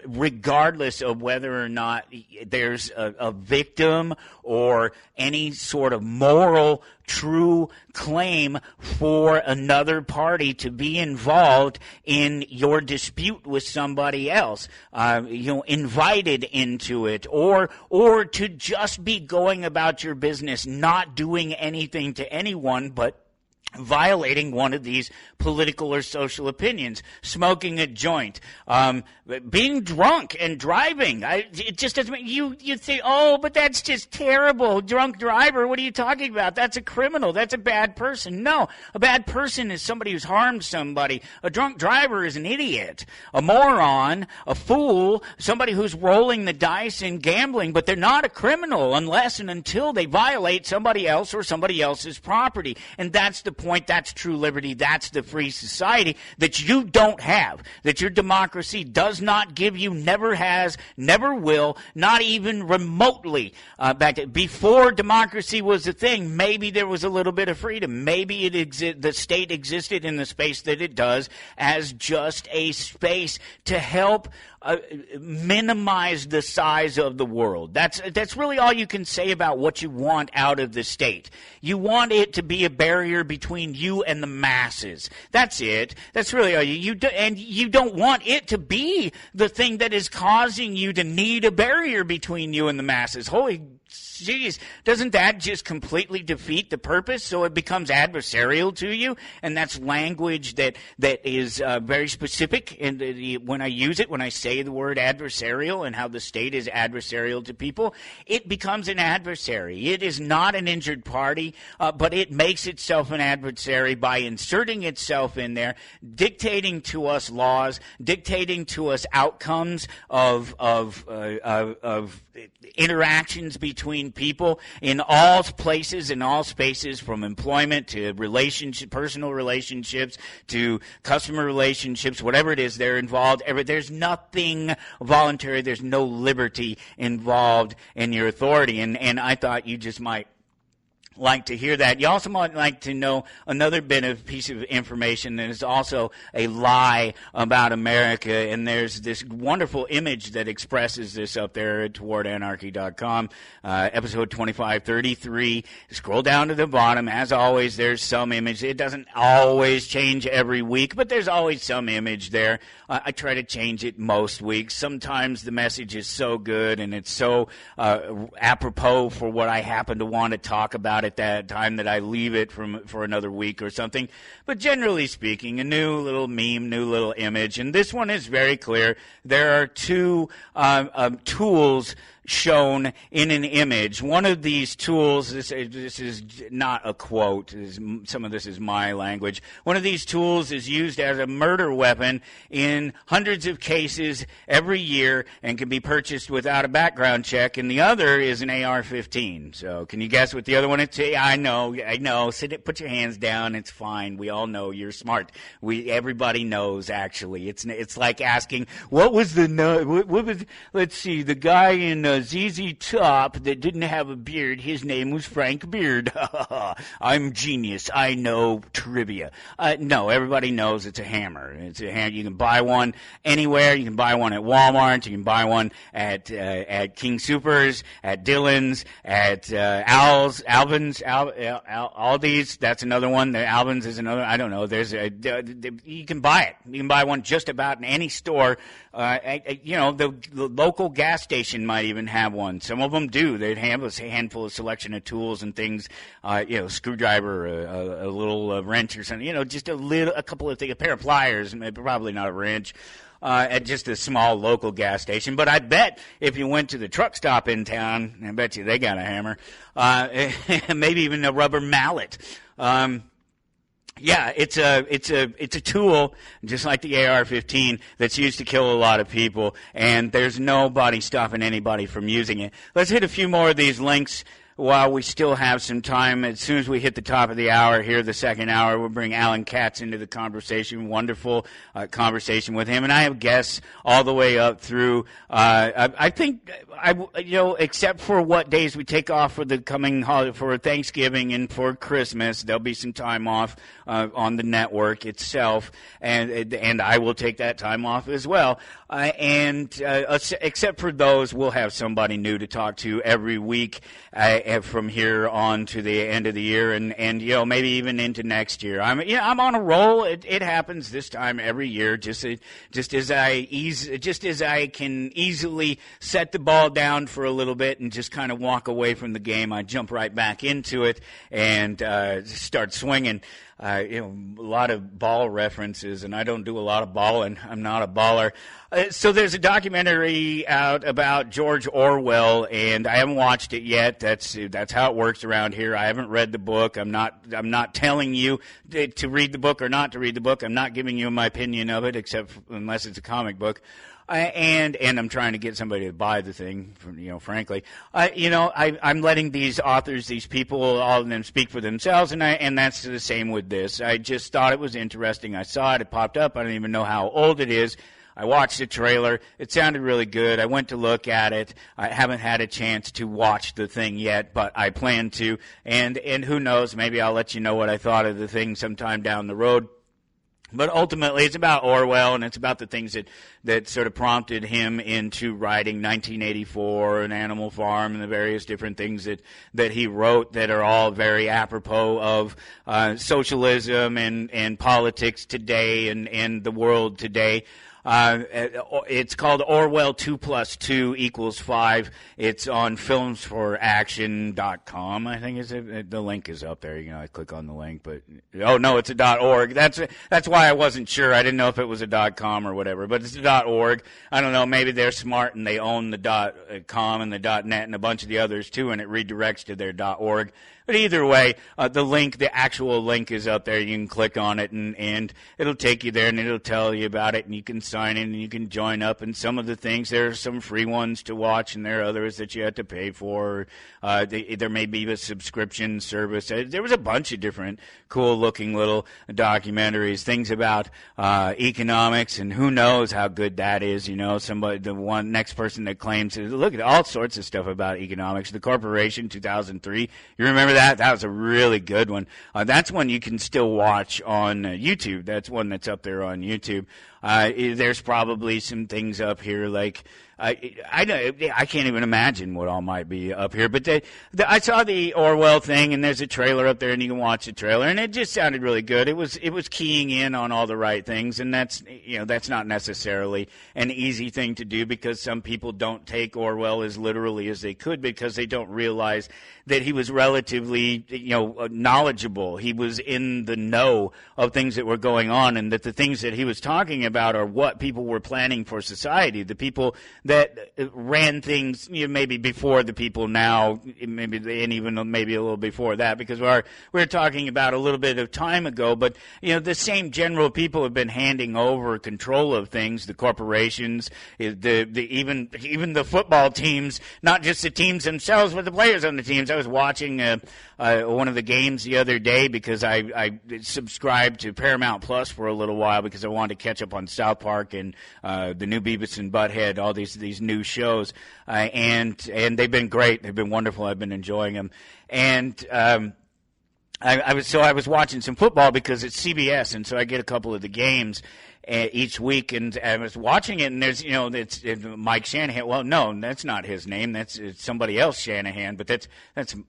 regardless of whether or not there's a victim or any sort of moral, true claim for another party to be involved in your dispute with somebody else, invited into it, or to just be going about your business, not doing anything to anyone but violating one of these political or social opinions, smoking a joint, being drunk and driving. It just doesn't. You think, oh, but that's just terrible. Drunk driver. What are you talking about? That's a criminal. That's a bad person. No, a bad person is somebody who's harmed somebody. A drunk driver is an idiot, a moron, a fool, somebody who's rolling the dice and gambling. But they're not a criminal unless and until they violate somebody else or somebody else's property. And that's the point. That's true liberty. That's the free society that you don't have, that your democracy does not give you, never has, never will, not even remotely. Before democracy was a thing, maybe there was a little bit of freedom. Maybe the state existed in the space that it does as just a space to help minimize the size of the world. That's really all you can say about what you want out of the state. You want it to be a barrier between you and the masses. That's it. That's really all you do, and you don't want it to be the thing that is causing you to need a barrier between you and the masses. Holy jeez, doesn't that just completely defeat the purpose? So it becomes adversarial to you, and that's language that is very specific. And when I use it, when I say the word adversarial and how the state is adversarial to people, it becomes an adversary. It is not an injured party, but it makes itself an adversary by inserting itself in there, dictating to us laws, dictating to us outcomes of interactions between people in all places, in all spaces, from employment to personal relationships to customer relationships, whatever it is they're involved. There's nothing voluntary. There's no liberty involved in your authority. And I thought you just might like to hear that. You also might like to know another piece of information that is also a lie about America, and there's this wonderful image that expresses this up there at towardanarchy.com, episode 2533. Scroll down to the bottom. As always, there's some image. It doesn't always change every week, but there's always some image there. I try to change it most weeks. Sometimes the message is so good and it's so apropos for what I happen to want to talk about at that time that I leave it for another week or something. But generally speaking, a new little meme, new little image. And this one is very clear. There are two tools shown in an image. One of these tools, this is not a quote, some of this is my language. One of these tools is used as a murder weapon in hundreds of cases every year and can be purchased without a background check, and the other is an AR-15. So can you guess what the other one is? I know. Put your hands down. It's fine. We all know you're smart. Everybody knows, actually. It's like asking, what was let's see, the guy in ZZ Top that didn't have a beard, his name was Frank Beard. I'm genius. I know trivia. No, everybody knows it's a hammer. It's a hammer. You can buy one anywhere. You can buy one at Walmart. You can buy one at King Soopers, at Dillon's, at Alvin's, Aldi's. That's another one. The Alvin's is another. I don't know. You can buy it. You can buy one just about in any store. The local gas station might even have one. Some of them do. They'd have a handful of selection of tools and things, screwdriver, a little wrench or something, just a couple of things, a pair of pliers, probably not a wrench, at just a small local gas station. But I bet if you went to the truck stop in town, I bet you they got a hammer, maybe even a rubber mallet. Yeah, it's a tool just like the AR-15 that's used to kill a lot of people, and there's nobody stopping anybody from using it. Let's hit a few more of these links while we still have some time, as soon as we hit the top of the hour here, the second hour, we'll bring Alan Katz into the conversation. Wonderful conversation with him. And I have guests all the way up through, I think, except for what days we take off for the coming holiday, for Thanksgiving and for Christmas, there'll be some time off on the network itself, and I will take that time off as well. Except for those, we'll have somebody new to talk to every week from here on to the end of the year, and maybe even into next year. I'm on a roll. It happens this time every year. Just as I can easily set the ball down for a little bit and just kind of walk away from the game, I jump right back into it and start swinging. A lot of ball references, and I don't do a lot of balling. I'm not a baller. So there's a documentary out about George Orwell, and I haven't watched it yet. That's how it works around here. I haven't read the book. I'm not telling you to read the book or not to read the book. I'm not giving you my opinion of it, unless it's a comic book. And I'm trying to get somebody to buy the thing, frankly. I'm letting these authors, these people, all of them speak for themselves, and that's the same with this. I just thought it was interesting. I saw it. It popped up. I don't even know how old it is. I watched the trailer. It sounded really good. I went to look at it. I haven't had a chance to watch the thing yet, but I plan to. And who knows, maybe I'll let you know what I thought of the thing sometime down the road. But ultimately, it's about Orwell, and it's about the things that sort of prompted him into writing 1984 and Animal Farm and the various different things that he wrote that are all very apropos of socialism and politics today and the world today. It's called Orwell 2+2=5. It's on filmsforaction.com. I think the link is up there. I click on the link, but no, it's a .org. That's why I wasn't sure. I didn't know if it was a .com or whatever, but it's a .org. I don't know. Maybe they're smart and they own the .com and the .net and a bunch of the others too, and it redirects to their .org. But either way, the actual link is up there. You can click on it, and it'll take you there, and it'll tell you about it, and you can sign in, and you can join up. And some of the things, there are some free ones to watch, and there are others that you have to pay for. There may be a subscription service. There was a bunch of different cool-looking little documentaries, things about economics, and who knows how good that is. The next person that claims, look at all sorts of stuff about economics. The Corporation, 2003. You remember that? That was a really good one. That's one you can still watch on YouTube. That's one that's up there on YouTube. There's probably some things up here like I can't even imagine what all might be up here. But I saw the Orwell thing, and there's a trailer up there, and you can watch the trailer, and it just sounded really good. It was keying in on all the right things, and that's not necessarily an easy thing to do, because some people don't take Orwell as literally as they could, because they don't realize that he was relatively knowledgeable. He was in the know of things that were going on, and that the things that he was talking about are what people were planning for society. The people that ran things, maybe before the people now, and even maybe a little before that, because we're talking about a little bit of time ago. But the same general people have been handing over control of things. The corporations, even the football teams, not just the teams themselves, but the players on the teams. I was watching one of the games the other day because I subscribed to Paramount Plus for a little while because I wanted to catch up on South Park and the new Beavis and Butthead, all these new shows, and they've been great. They've been wonderful. I've been enjoying them, and I was watching some football because it's CBS, and so I get a couple of the games each week, and I was watching it, and there's it's Mike Shanahan. Well, no, that's not his name. It's somebody else, Shanahan, but that's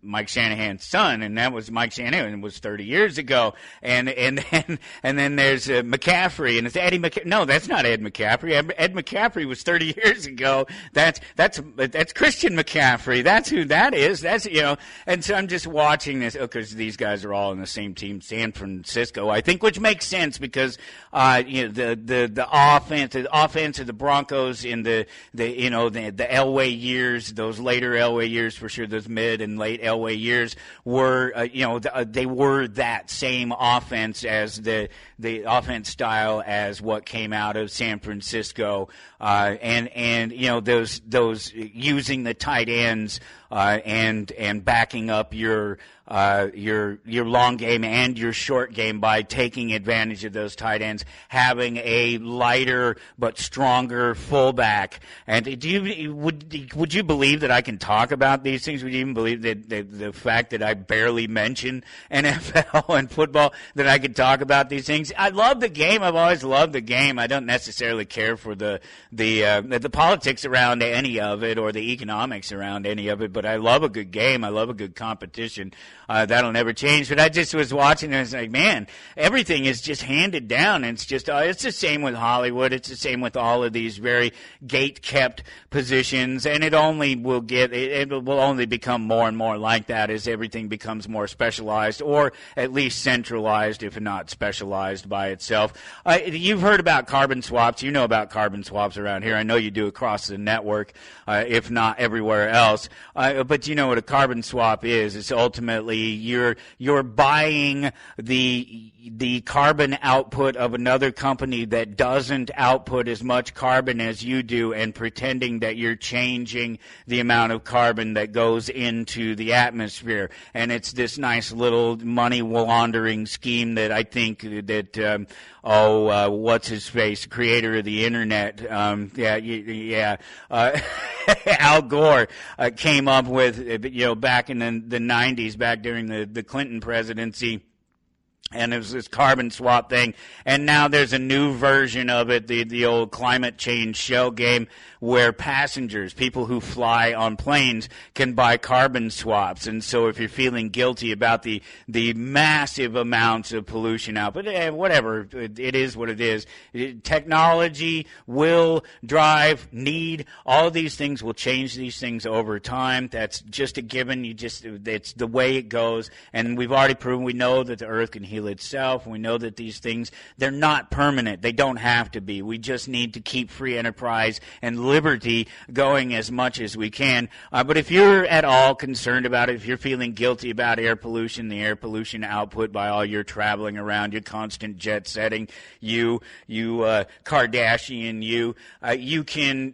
Mike Shanahan's son, and that was Mike Shanahan. It was 30 years ago, and then there's McCaffrey, and it's Eddie McCaffrey. No, that's not Ed McCaffrey. Ed McCaffrey was 30 years ago. That's Christian McCaffrey. That's who that is. That's and so I'm just watching this because these guys are all in the same team, San Francisco, I think, which makes sense because the offense of the Broncos in the Elway years, those later Elway years for sure, those mid and late Elway years were they were that same offense as the offense style as what came out of San Francisco, and those using the tight ends and backing up your long game and your short game by taking advantage of those tight ends, having a lighter but stronger fullback. And would you believe that I can talk about these things? Would you even believe that the fact that I barely mention NFL and football, that I could talk about these things? I love the game. I've always loved the game. I don't necessarily care for the politics around any of it or the economics around any of it, but I love a good game. I love a good competition. That'll never change. But I just was watching and I was like, man, everything is just handed down. And it's just, it's the same with Hollywood. It's the same with all of these very gate-kept positions. And it will only become more and more like that as everything becomes more specialized, or at least centralized, if not specialized by itself. You've heard about carbon swaps. You know about carbon swaps around here. I know you do across the network, if not everywhere else. But you know what a carbon swap is. It's ultimately you're buying the carbon output of another company that doesn't output as much carbon as you do, and pretending that you're changing the amount of carbon that goes into the atmosphere. And it's this nice little money laundering scheme that I think that what's his face, creator of the internet, Al Gore came up with, back in the 90s, back during the Clinton presidency. And it was this carbon swap thing. And now there's a new version of it, the old climate change shell game, where passengers, people who fly on planes, can buy carbon swaps. And so if you're feeling guilty about the massive amounts of pollution output, whatever, it is what it is. Technology will drive, need, all of these things will change these things over time. That's just a given. It's the way it goes. And we've already proven, we know that the earth can heal itself. We know that these things, they're not permanent. They don't have to be. We just need to keep free enterprise and liberty going as much as we can. But if you're at all concerned about it, if you're feeling guilty about air pollution, the air pollution output by all your traveling around, your constant jet setting, you Kardashian, you can,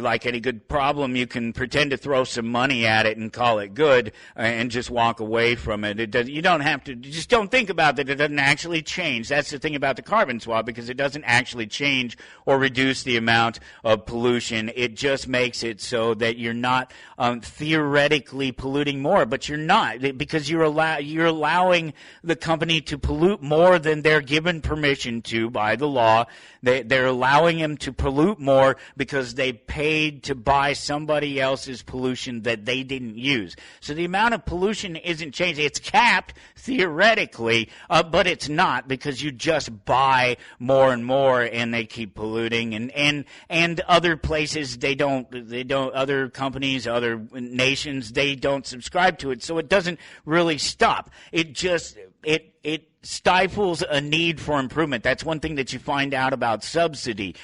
like any good problem, you can pretend to throw some money at it and call it good and just walk away from it. You don't have to, just don't think about that. It doesn't actually change. That's the thing about the carbon swap, because it doesn't actually change or reduce the amount of pollution. It just makes it so that you're not theoretically polluting more, but you're not, because you're allowing the company to pollute more than they're given permission to by the law. They're allowing them to pollute more because they paid to buy somebody else's pollution that they didn't use. So the amount of pollution isn't changing. It's capped theoretically, but it's not, because you just buy more and more and they keep polluting. And other places, they don't, other companies, other nations, they don't subscribe to it. So it doesn't really stop. It just, it stifles a need for improvement. That's one thing that you find out about subsidy.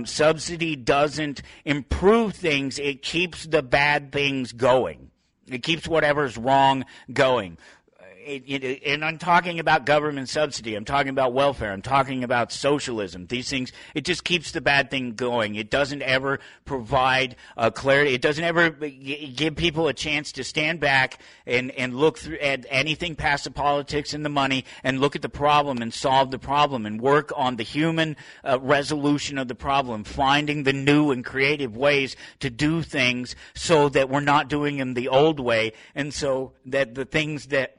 Subsidy doesn't improve things. It keeps the bad things going. It keeps whatever's wrong going. And I'm talking about government subsidy. I'm talking about welfare. I'm talking about socialism. These things, it just keeps the bad thing going. It doesn't ever provide clarity. It doesn't ever give people a chance to stand back and look through at anything past the politics and the money and look at the problem and solve the problem and work on the human resolution of the problem, finding the new and creative ways to do things so that we're not doing them the old way, and so that the things that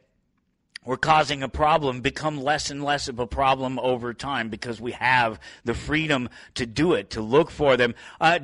we're causing a problem become less and less of a problem over time, because we have the freedom to do it, to look for them.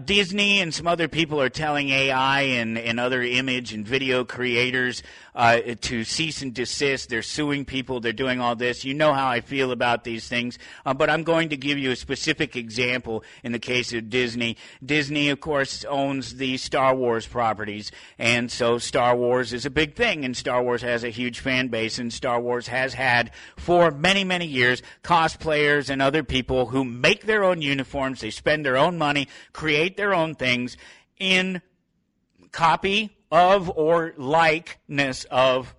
Disney and some other people are telling AI and other image and video creators to cease and desist. They're suing people. They're doing all this. You know how I feel about these things. But I'm going to give you a specific example in the case of Disney. Disney, of course, owns the Star Wars properties. And so Star Wars is a big thing. And Star Wars has a huge fan base. And Star Wars has had for many, many years cosplayers and other people who make their own uniforms. They spend their own money, create their own things in copy of or likeness of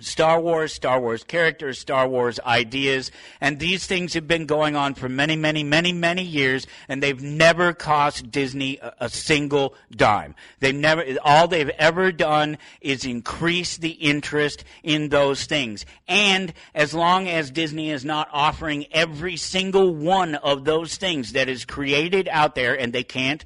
Star Wars characters, Star Wars ideas, and these things have been going on for many, many, many, many years, and they've never cost Disney a single dime. All they've ever done is increase the interest in those things. And as long as Disney is not offering every single one of those things that is created out there, and they can't,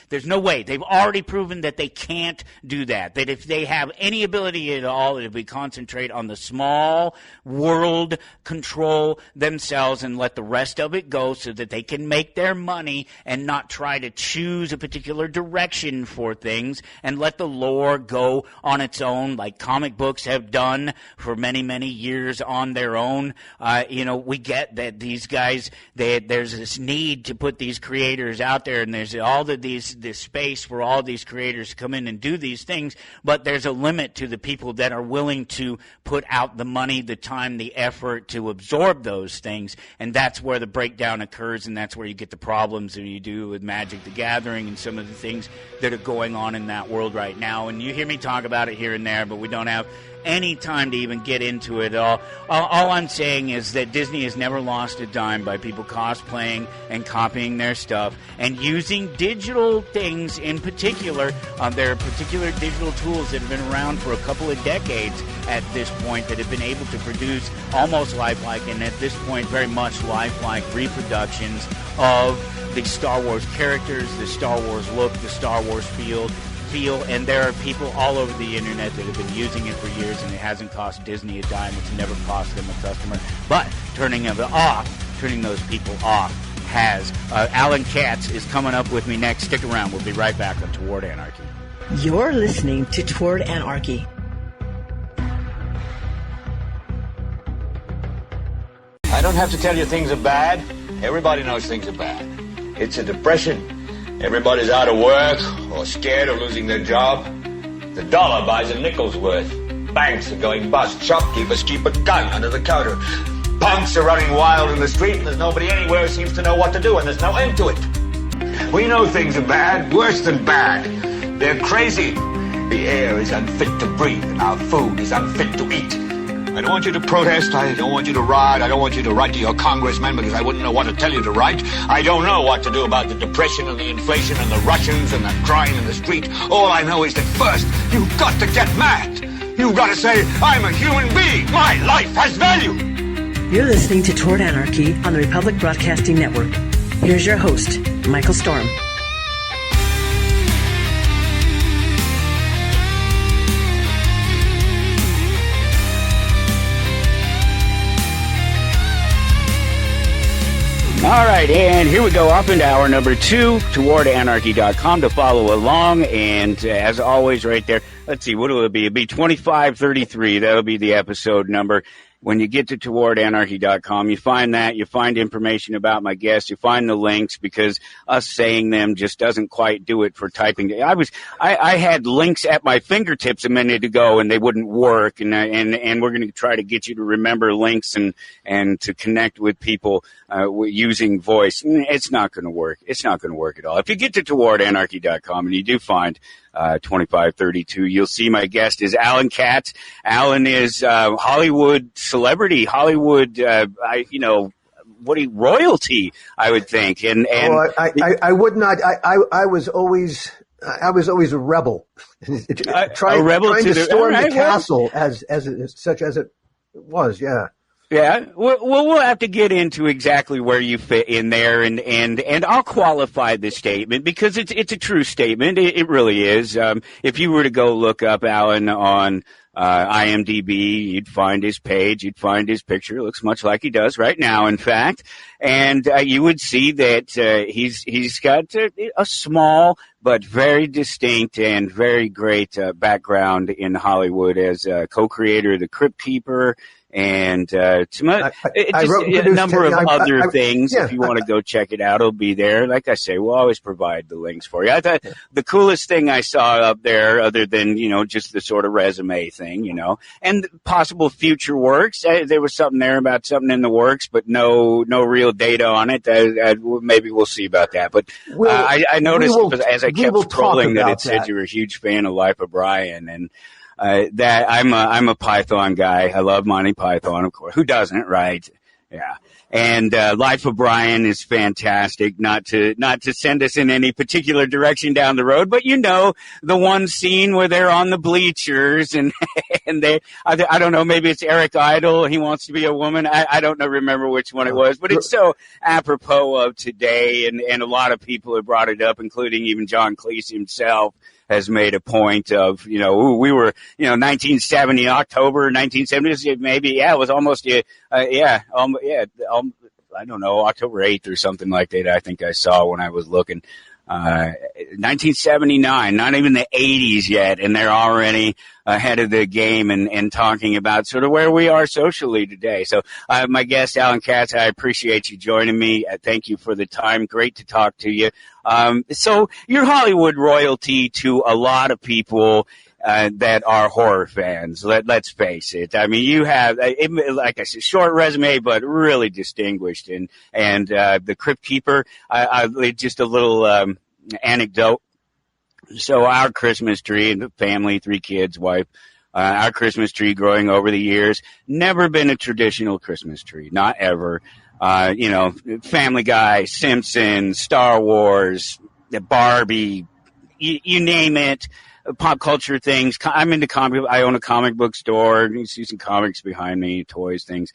there's no way. They've already proven that they can't do that. That if they have any ability at all, it'll be concentrate on the small world, control themselves, and let the rest of it go so that they can make their money and not try to choose a particular direction for things, and let the lore go on its own, like comic books have done for many, many years on their own. We get that these guys, there's this need to put these creators out there, and there's this space for all these creators to come in and do these things, but there's a limit to the people that are willing to put out the money, the time, the effort to absorb those things, and that's where the breakdown occurs, and that's where you get the problems that you do with Magic the Gathering and some of the things that are going on in that world right now. And you hear me talk about it here and there, but we don't have any time to even get into it all. All I'm saying is that Disney has never lost a dime by people cosplaying and copying their stuff and using digital things in particular. There are particular digital tools that have been around for a couple of decades at this point that have been able to produce almost lifelike, and at this point very much lifelike reproductions of the Star Wars characters, the Star Wars look, the Star Wars feel, and there are people all over the internet that have been using it for years, and it hasn't cost Disney a dime. It's never cost them a customer. But turning those people off has. Alan Katz is coming up with me next. Stick around. We'll be right back on Toward Anarchy. You're listening to Toward Anarchy. I don't have to tell you things are bad. Everybody knows things are bad. It's a depression. Everybody's out of work or scared of losing their job. The dollar buys a nickel's worth. Banks are going bust. Shopkeepers keep a gun under the counter. Punks are running wild in the street, and there's nobody anywhere who seems to know what to do, and there's no end to it. We know things are bad, worse than bad. They're crazy. The air is unfit to breathe, and our food is unfit to eat. I don't want you to protest. I don't want you to riot. I don't want you to write to your congressman because I wouldn't know what to tell you to write. I don't know what to do about the depression and the inflation and the Russians and the crying in the street. All I know is that first, you've got to get mad. You've got to say, I'm a human being. My life has value. You're listening to Toward Anarchy on the Republic Broadcasting Network. Here's your host, Michael Storm. All right, and here we go up into hour number 2, towardanarchy.com to follow along. And as always, right there, let's see, what will it be? It'll be 2533. That'll be the episode number. When you get to towardanarchy.com, you find that, you find information about my guests, you find the links, because us saying them just doesn't quite do it for typing. I had links at my fingertips a minute ago and they wouldn't work, and we're going to try to get you to remember links and to connect with people using voice. It's not going to work. It's not going to work at all. If you get to towardanarchy.com and you do find 2532, you'll see my guest is Alan Katz. Alan is Hollywood celebrity, Hollywood, royalty, I would think. And I would not. I was always a rebel, trying to storm the castle as it was. Yeah. Yeah, we'll have to get into exactly where you fit in there, and I'll qualify this statement because it's a true statement. It really is. If you were to go look up Alan on IMDb, you'd find his page, you'd find his picture. It looks much like he does right now, in fact, and you would see that he's got a small but very distinct and very great background in Hollywood as co-creator of the Crypt and a number of other things. If you want to go check it out, it'll be there. Like I say, we'll always provide the links for you. I thought the coolest thing I saw up there, other than, just the sort of resume thing, and possible future works, there was something there about something in the works, but no real data on it. Maybe we'll see about that. But I noticed as I kept scrolling that it said you were a huge fan of Life of Brian, and that I'm a Python guy. I love Monty Python, of course. Who doesn't, right? Yeah. And Life of Brian is fantastic. Not to send us in any particular direction down the road, but the one scene where they're on the bleachers and I don't know, maybe it's Eric Idle. He wants to be a woman. I don't know, remember which one it was, but it's so apropos of today, and a lot of people have brought it up, including even John Cleese himself has made a point of, we were, 1970, October 1970, maybe, it was almost, I don't know, October 8th or something like that, I think I saw when I was looking. 1979, not even the 80s yet, and they're already ahead of the game and talking about sort of where we are socially today. So my guest, Alan Katz, I appreciate you joining me. Thank you for the time. Great to talk to you. So you're Hollywood royalty to a lot of people that are horror fans. Let's face it. I mean, you have, like I said, short resume, but really distinguished. And the Crypt Keeper, just a little anecdote. So our Christmas tree, and the family, 3 kids, wife, our Christmas tree growing over the years, never been a traditional Christmas tree, not ever. Family Guy, Simpsons, Star Wars, Barbie, you name it. Pop culture things. I'm into comic. I own a comic book store. You see some comics behind me, toys, things.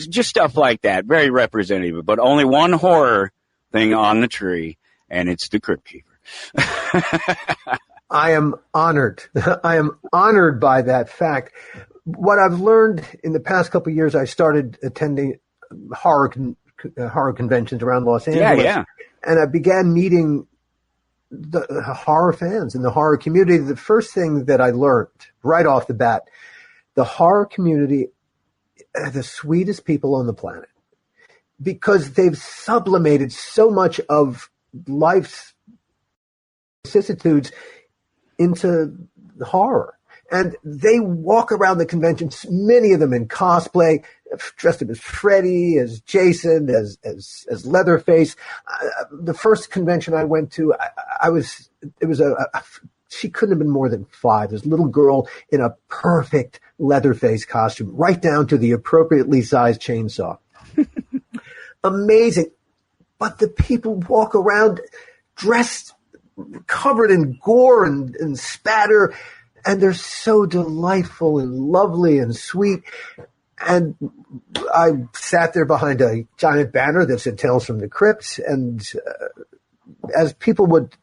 Just stuff like that. Very representative. But only one horror thing on the tree, and it's the Crypt Keeper. I am honored. I am honored by that fact. What I've learned in the past couple of years, I started attending horror conventions around Los Angeles. Yeah. And I began meeting the horror fans in the horror community. The first thing that I learned right off the bat, the horror community are the sweetest people on the planet, because they've sublimated so much of life's vicissitudes into horror. And they walk around the conventions, many of them in cosplay, dressed up as Freddy, as Jason, as Leatherface. The first convention I went to, she couldn't have been more than 5. This little girl in a perfect Leatherface costume, right down to the appropriately sized chainsaw. Amazing. But the people walk around dressed, covered in gore and spatter, and they're so delightful and lovely and sweet. And I sat there behind a giant banner that said Tales from the Crypt. And as people would,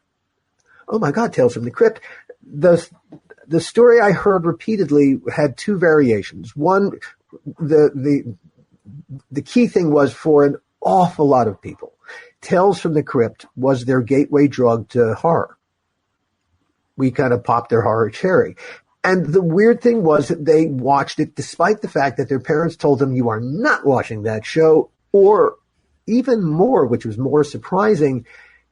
oh my God, Tales from the Crypt. The story I heard repeatedly had 2 variations. One, the key thing was, for an awful lot of people, Tales from the Crypt was their gateway drug to horror. We kind of popped their horror cherry. And the weird thing was that they watched it despite the fact that their parents told them, you are not watching that show. Or even more, which was more surprising,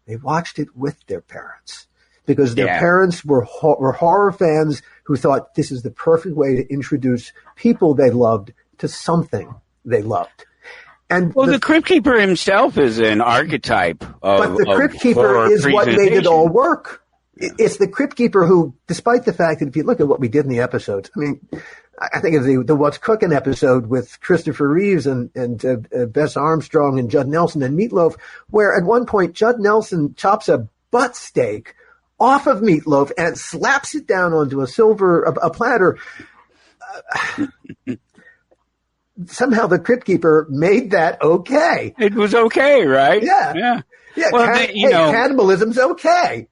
they watched it with their parents, because their parents were horror fans who thought this is the perfect way to introduce people they loved to something they loved. And the Crypt Keeper himself is an archetype but the Crypt Keeper is what made it all work. It's the Crypt Keeper who, despite the fact that if you look at what we did in the episodes, I mean, I think of the What's Cooking episode with Christopher Reeves and Bess Armstrong and Judd Nelson and Meatloaf, where at one point Judd Nelson chops a butt steak off of Meatloaf and slaps it down onto a platter. Somehow the Crypt Keeper made that okay. It was okay, right? Yeah. Well, cannibalism's okay.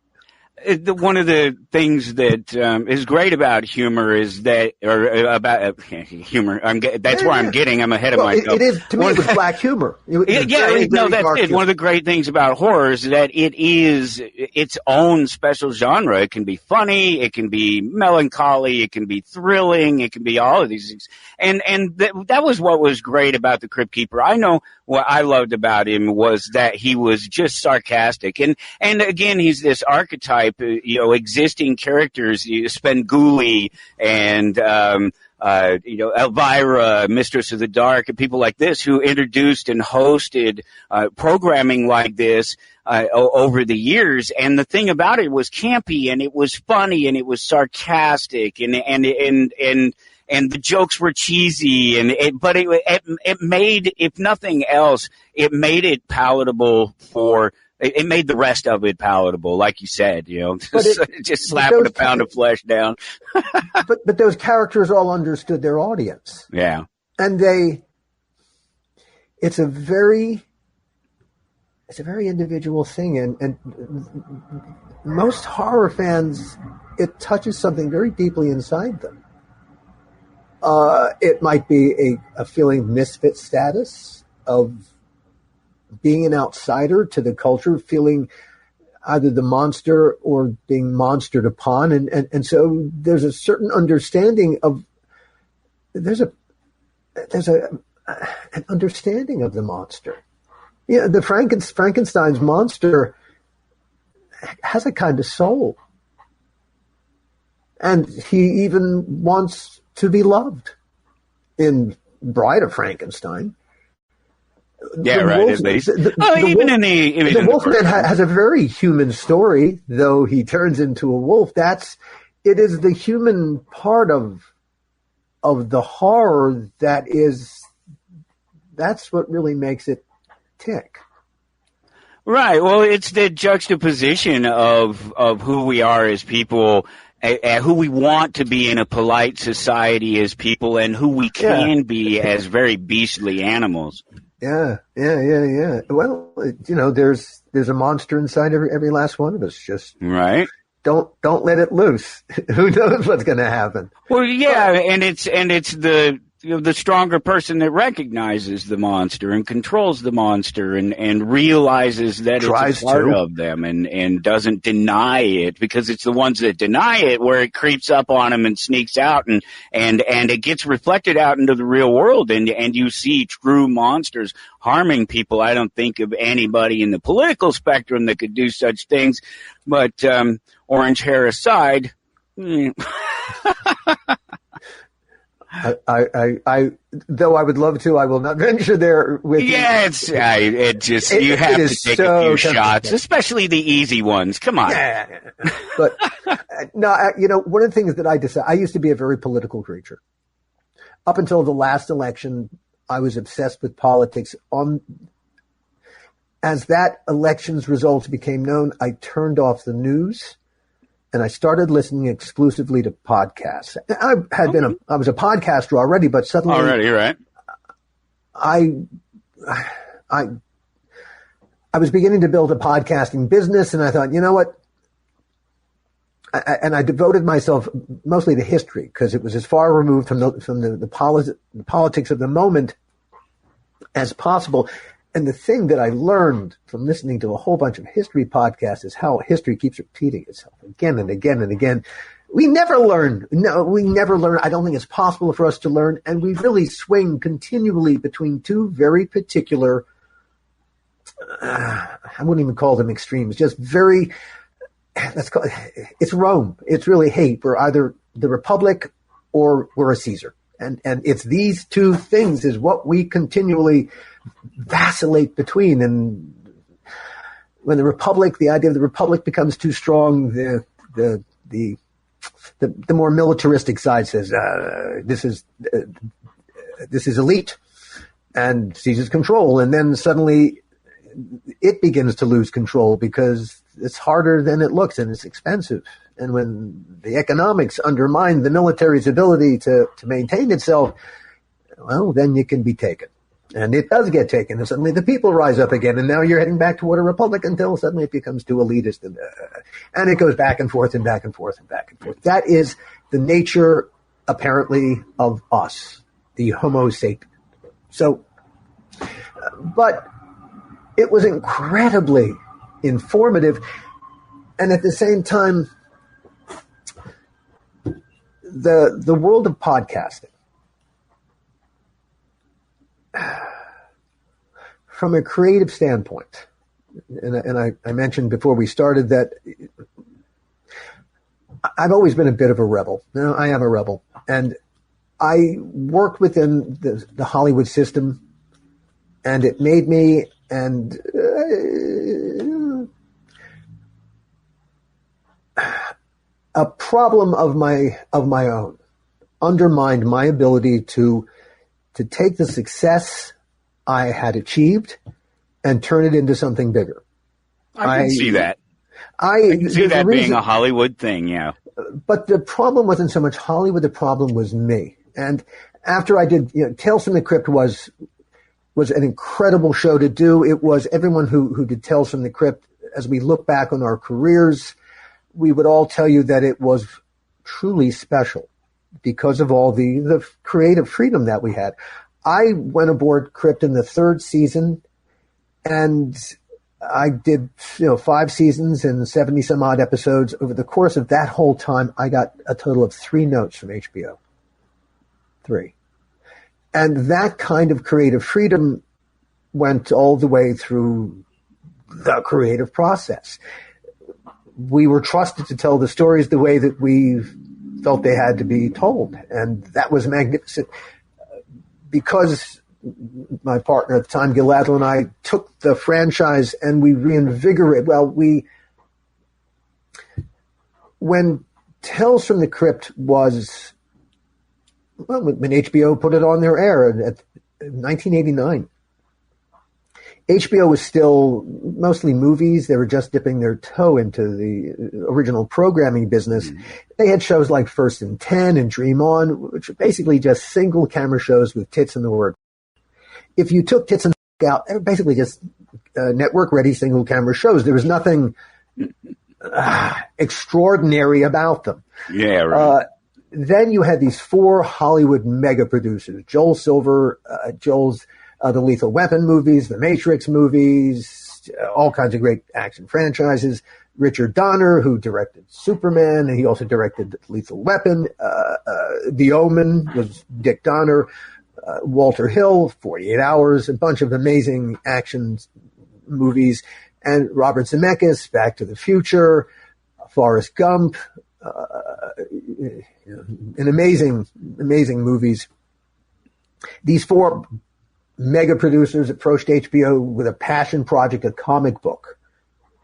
One of the things that is great about humor is that, or about humor. That's where I'm getting. I'm ahead of myself. It is, to me, it was black humor. That's it. One of the great things about horror is that it is its own special genre. It can be funny, it can be melancholy, it can be thrilling, it can be all of these things. And that was what was great about the Crypt Keeper. I know what I loved about him was that he was just sarcastic, and again, he's this archetype. Existing characters, Spenguli and Elvira, Mistress of the Dark, and people like this who introduced and hosted programming like this over the years. And the thing about it was campy, and it was funny, and it was sarcastic, and the jokes were cheesy, but it made, if nothing else, it made it palatable for. It made the rest of it palatable, like you said, just slapping a pound of flesh down. but those characters all understood their audience. Yeah. And it's a very individual thing. And most horror fans, it touches something very deeply inside them. It might be a feeling of misfit status, of being an outsider to the culture, feeling either the monster or being monstered upon. And so there's a certain understanding of, there's an understanding of the monster. Yeah, the Frankenstein's monster has a kind of soul. And he even wants to be loved. In Bride of Frankenstein. Yeah, right. At least. The Wolfman has a very human story, though he turns into a wolf. It is the human part of the horror that's what really makes it tick. Right. Well, it's the juxtaposition of who we are as people, who we want to be in a polite society as people, and who we can be as very beastly animals. Yeah. Well, there's a monster inside every last one of us. Just right. Don't let it loose. Who knows what's going to happen? Well, yeah, and it's the stronger person that recognizes the monster and controls the monster and realizes that it's a part of them and doesn't deny it, because it's the ones that deny it where it creeps up on them and sneaks out and it gets reflected out into the real world and you see true monsters harming people. I don't think of anybody in the political spectrum that could do such things, but orange hair aside. I though I would love to, I will not venture there with you. Yeah, you have to take a few shots, especially the easy ones. Come on. Yeah. But no, one of the things that I used to be a very political creature. Up until the last election, I was obsessed with politics. As that election's results became known, I turned off the news. And I started listening exclusively to podcasts. I was a podcaster already, but suddenly right. I was beginning to build a podcasting business, and I thought, you know what? I devoted myself mostly to history because it was as far removed from the politics of the moment as possible. And the thing that I learned from listening to a whole bunch of history podcasts is how history keeps repeating itself again and again and again. We never learn. No, we never learn. I don't think it's possible for us to learn. And we really swing continually between two very particular, I wouldn't even call them extremes, just very, it's Rome. It's really hate. We're either the Republic or we're a Caesar. And it's these two things is what we continually vacillate between. And when the idea of the Republic becomes too strong, the more militaristic side says, this is elite and seizes control. And then suddenly it begins to lose control because it's harder than it looks and it's expensive. And when the economics undermine the military's ability to maintain itself, well, then you can be taken. And it does get taken. And suddenly the people rise up again. And now you're heading back toward a republic until suddenly it becomes too elitist. And it goes back and forth and back and forth and back and forth. That is the nature, apparently, of us, the Homo sapien. So, but it was incredibly informative. And at the same time, the world of podcasting, from a creative standpoint, and I mentioned before we started that I've always been a bit of a rebel. I am a rebel. And I worked within the Hollywood system, and it made me a problem of my own, undermined my ability to take the success I had achieved and turn it into something bigger. I can see that. I can see that being a Hollywood thing, yeah. But the problem wasn't so much Hollywood. The problem was me. And after I did, Tales from the Crypt was an incredible show to do. It was everyone who did Tales from the Crypt. As we look back on our careers, we would all tell you that it was truly special because of all the creative freedom that we had. I went aboard Crypt in the third season, and I did 5 seasons and 70 some odd episodes. Over the course of that whole time, I got a total of 3 notes from HBO. 3. And that kind of creative freedom went all the way through the creative process. We were trusted to tell the stories the way that we felt they had to be told. And that was magnificent. Because my partner at the time, Gil Adler, and I took the franchise and we reinvigorated. When Tales from the Crypt was, when HBO put it on their air in 1989, HBO was still mostly movies. They were just dipping their toe into the original programming business. Mm-hmm. They had shows like First and 10 and Dream On, which are basically just single camera shows with tits in the word. If you took tits and out, they were basically just network ready single camera shows. There was nothing extraordinary about them. Yeah, right. Then you had these 4 Hollywood mega producers, Joel Silver, Joel's the Lethal Weapon movies, the Matrix movies, all kinds of great action franchises. Richard Donner, who directed Superman, and he also directed Lethal Weapon. The Omen was Dick Donner. Walter Hill, 48 Hours, a bunch of amazing action movies. And Robert Zemeckis, Back to the Future, Forrest Gump, an amazing movies. These 4 mega producers approached HBO with a passion project, a comic book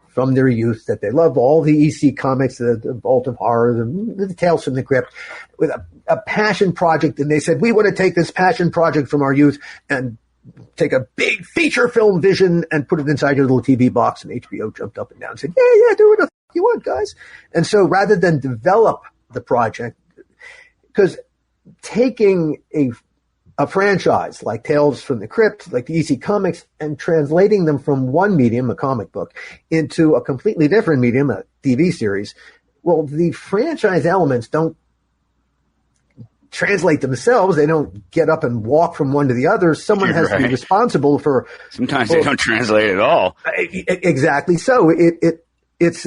from their youth that they love, all the EC comics, the Vault of Horror, the Tales from the Crypt, with a passion project. And they said, we want to take this passion project from our youth and take a big feature film vision and put it inside your little TV box. And HBO jumped up and down and said, yeah, do what you want, guys. And so rather than develop the project, because taking a franchise like Tales from the Crypt, like the EC Comics, and translating them from one medium, a comic book, into a completely different medium, a TV series, well, the franchise elements don't translate themselves. They don't get up and walk from one to the other. Someone has to be responsible for... Sometimes they don't translate at all. Exactly so. It's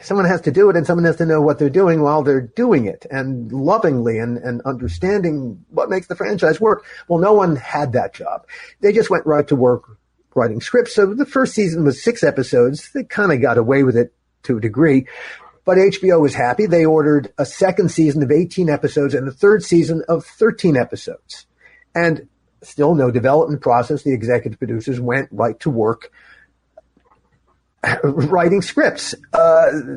someone has to do it, and someone has to know what they're doing while they're doing it, and lovingly and understanding what makes the franchise work. Well, no one had that job. They just went right to work writing scripts. So the first season was 6 episodes. They kind of got away with it to a degree, but HBO was happy. They ordered a second season of 18 episodes and a third season of 13 episodes. And still no development process. The executive producers went right to work writing scripts.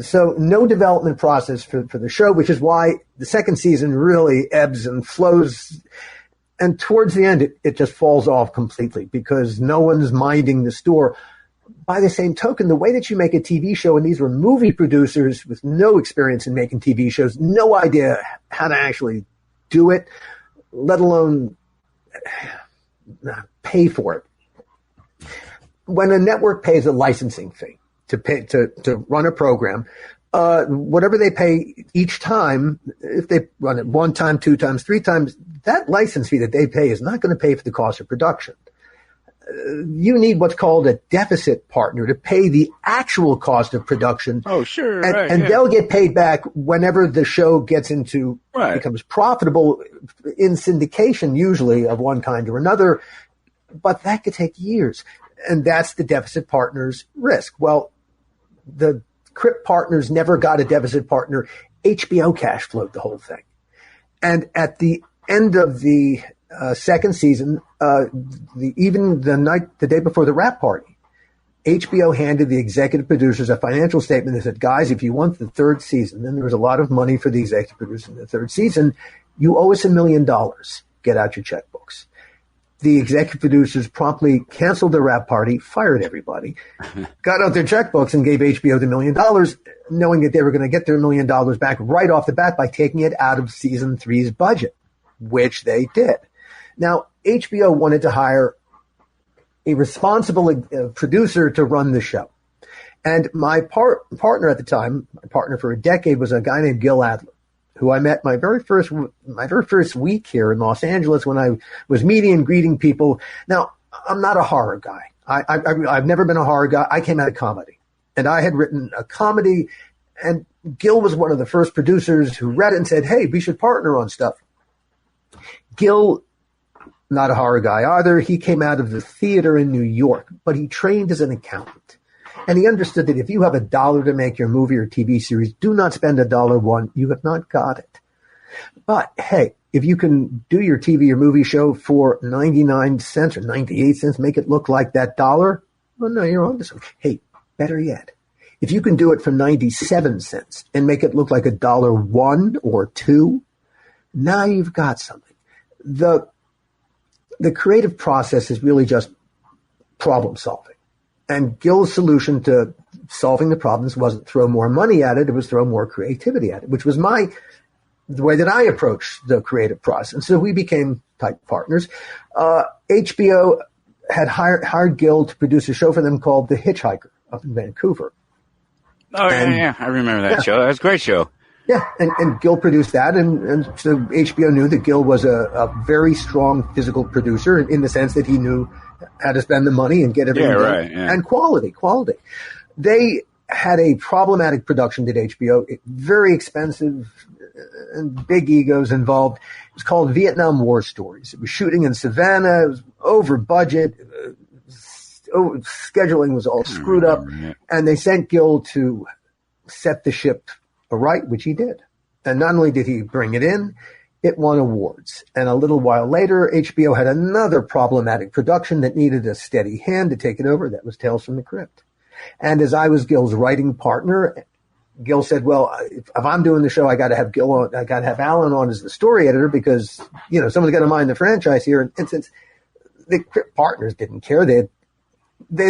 So no development process for the show, which is why the second season really ebbs and flows. And towards the end, it just falls off completely because no one's minding the store. By the same token, the way that you make a TV show, and these were movie producers with no experience in making TV shows, no idea how to actually do it, let alone pay for it. When a network pays a licensing fee to run a program, whatever they pay each time, if they run it 1 time, 2 times, 3 times, that license fee that they pay is not going to pay for the cost of production. You need what's called a deficit partner to pay the actual cost of production. Oh, sure. And they'll get paid back whenever the show gets into, becomes profitable in syndication, usually of one kind or another. But that could take years. And that's the deficit partner's risk. Well, the Crypt partners never got a deficit partner. HBO cash flowed the whole thing. And at the end of the second season, even the day before the wrap party, HBO handed the executive producers a financial statement that said, guys, if you want the third season, then there was a lot of money for the executive producers in the third season, you owe us $1 million. Get out your checkbooks. The executive producers promptly canceled the wrap party, fired everybody, got out their checkbooks and gave HBO the $1 million, knowing that they were going to get their $1 million back right off the bat by taking it out of season 3's budget, which they did. Now, HBO wanted to hire a responsible producer to run the show. And my partner at the time, my partner for a decade, was a guy named Gil Adler, who I met my very first week here in Los Angeles when I was meeting and greeting people. Now, I'm not a horror guy. I've never been a horror guy. I came out of comedy, and I had written a comedy, and Gil was one of the first producers who read it and said, hey, we should partner on stuff. Gil, not a horror guy either. He came out of the theater in New York, but he trained as an accountant. And he understood that if you have $1 to make your movie or TV series, do not spend $1. You have not got it. But hey, if you can do your TV or movie show for 99 cents or 98 cents, make it look like that $1, well, no, you're on to something. Hey, better yet, if you can do it for 97 cents and make it look like $1 or $2, now you've got something. The creative process is really just problem solving. And Gil's solution to solving the problems wasn't throw more money at it. It was throw more creativity at it, which was the way that I approached the creative process. And so we became tight partners. HBO had hired Gil to produce a show for them called The Hitchhiker up in Vancouver. Oh, yeah. I remember that show. That was a great show. Yeah, and Gil produced that, and so HBO knew that Gil was a very strong physical producer in the sense that he knew how to spend the money and get everything done. Yeah. And quality. They had a problematic production at HBO, very expensive and big egos involved. It was called Vietnam War Stories. It was shooting in Savannah. It was over budget. Scheduling was all screwed up, and they sent Gil to set the ship right, which he did. And not only did he bring it in, it won awards. And a little while later, HBO had another problematic production that needed a steady hand to take it over. That was Tales from the Crypt. And as I was Gil's writing partner, Gil said, well, if I'm doing the show, I got to have Gil on, I got to have Alan on as the story editor because, someone's got to mind the franchise here. And since the Crypt partners didn't care, they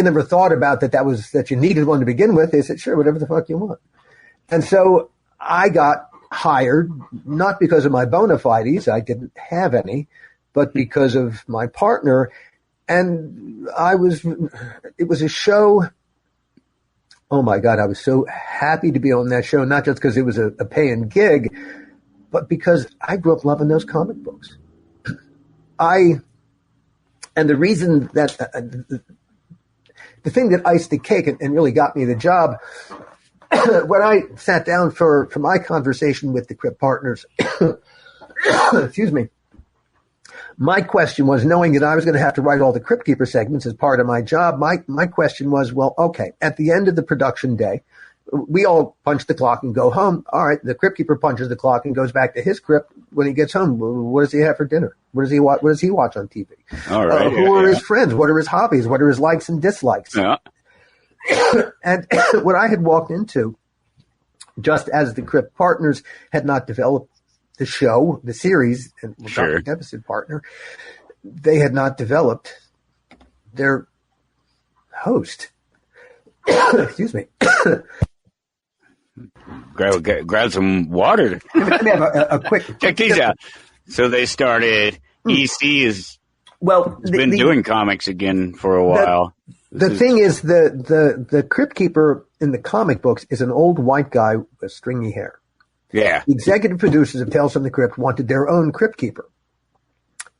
never thought about that you needed one to begin with. They said, sure, whatever the fuck you want. And so I got hired, not because of my bona fides, I didn't have any, but because of my partner. And it was a show. Oh my God, I was so happy to be on that show, not just because it was a paying gig, but because I grew up loving those comic books. And the reason that the thing that iced the cake and really got me the job, when I sat down for my conversation with the Crypt partners, excuse me, my question was, knowing that I was going to have to write all the Crypt Keeper segments as part of my job, my question was, well, okay, at the end of the production day, we all punch the clock and go home. All right, the Crypt Keeper punches the clock and goes back to his crypt. When he gets home, what does he have for dinner? What does he watch on TV? All right, who are his friends? What are his hobbies? What are his likes and dislikes? Yeah. And what I had walked into, just as the Crypt partners had not developed the show, the series, and Dr. Deficit partner, they had not developed their host. Excuse me. Grab some water. Let me have a quick. Check these out. So they started. EC has been doing comics again for a while. The thing is, the Crypt Keeper in the comic books is an old white guy with stringy hair. Yeah. The executive producers of Tales from the Crypt wanted their own Crypt Keeper.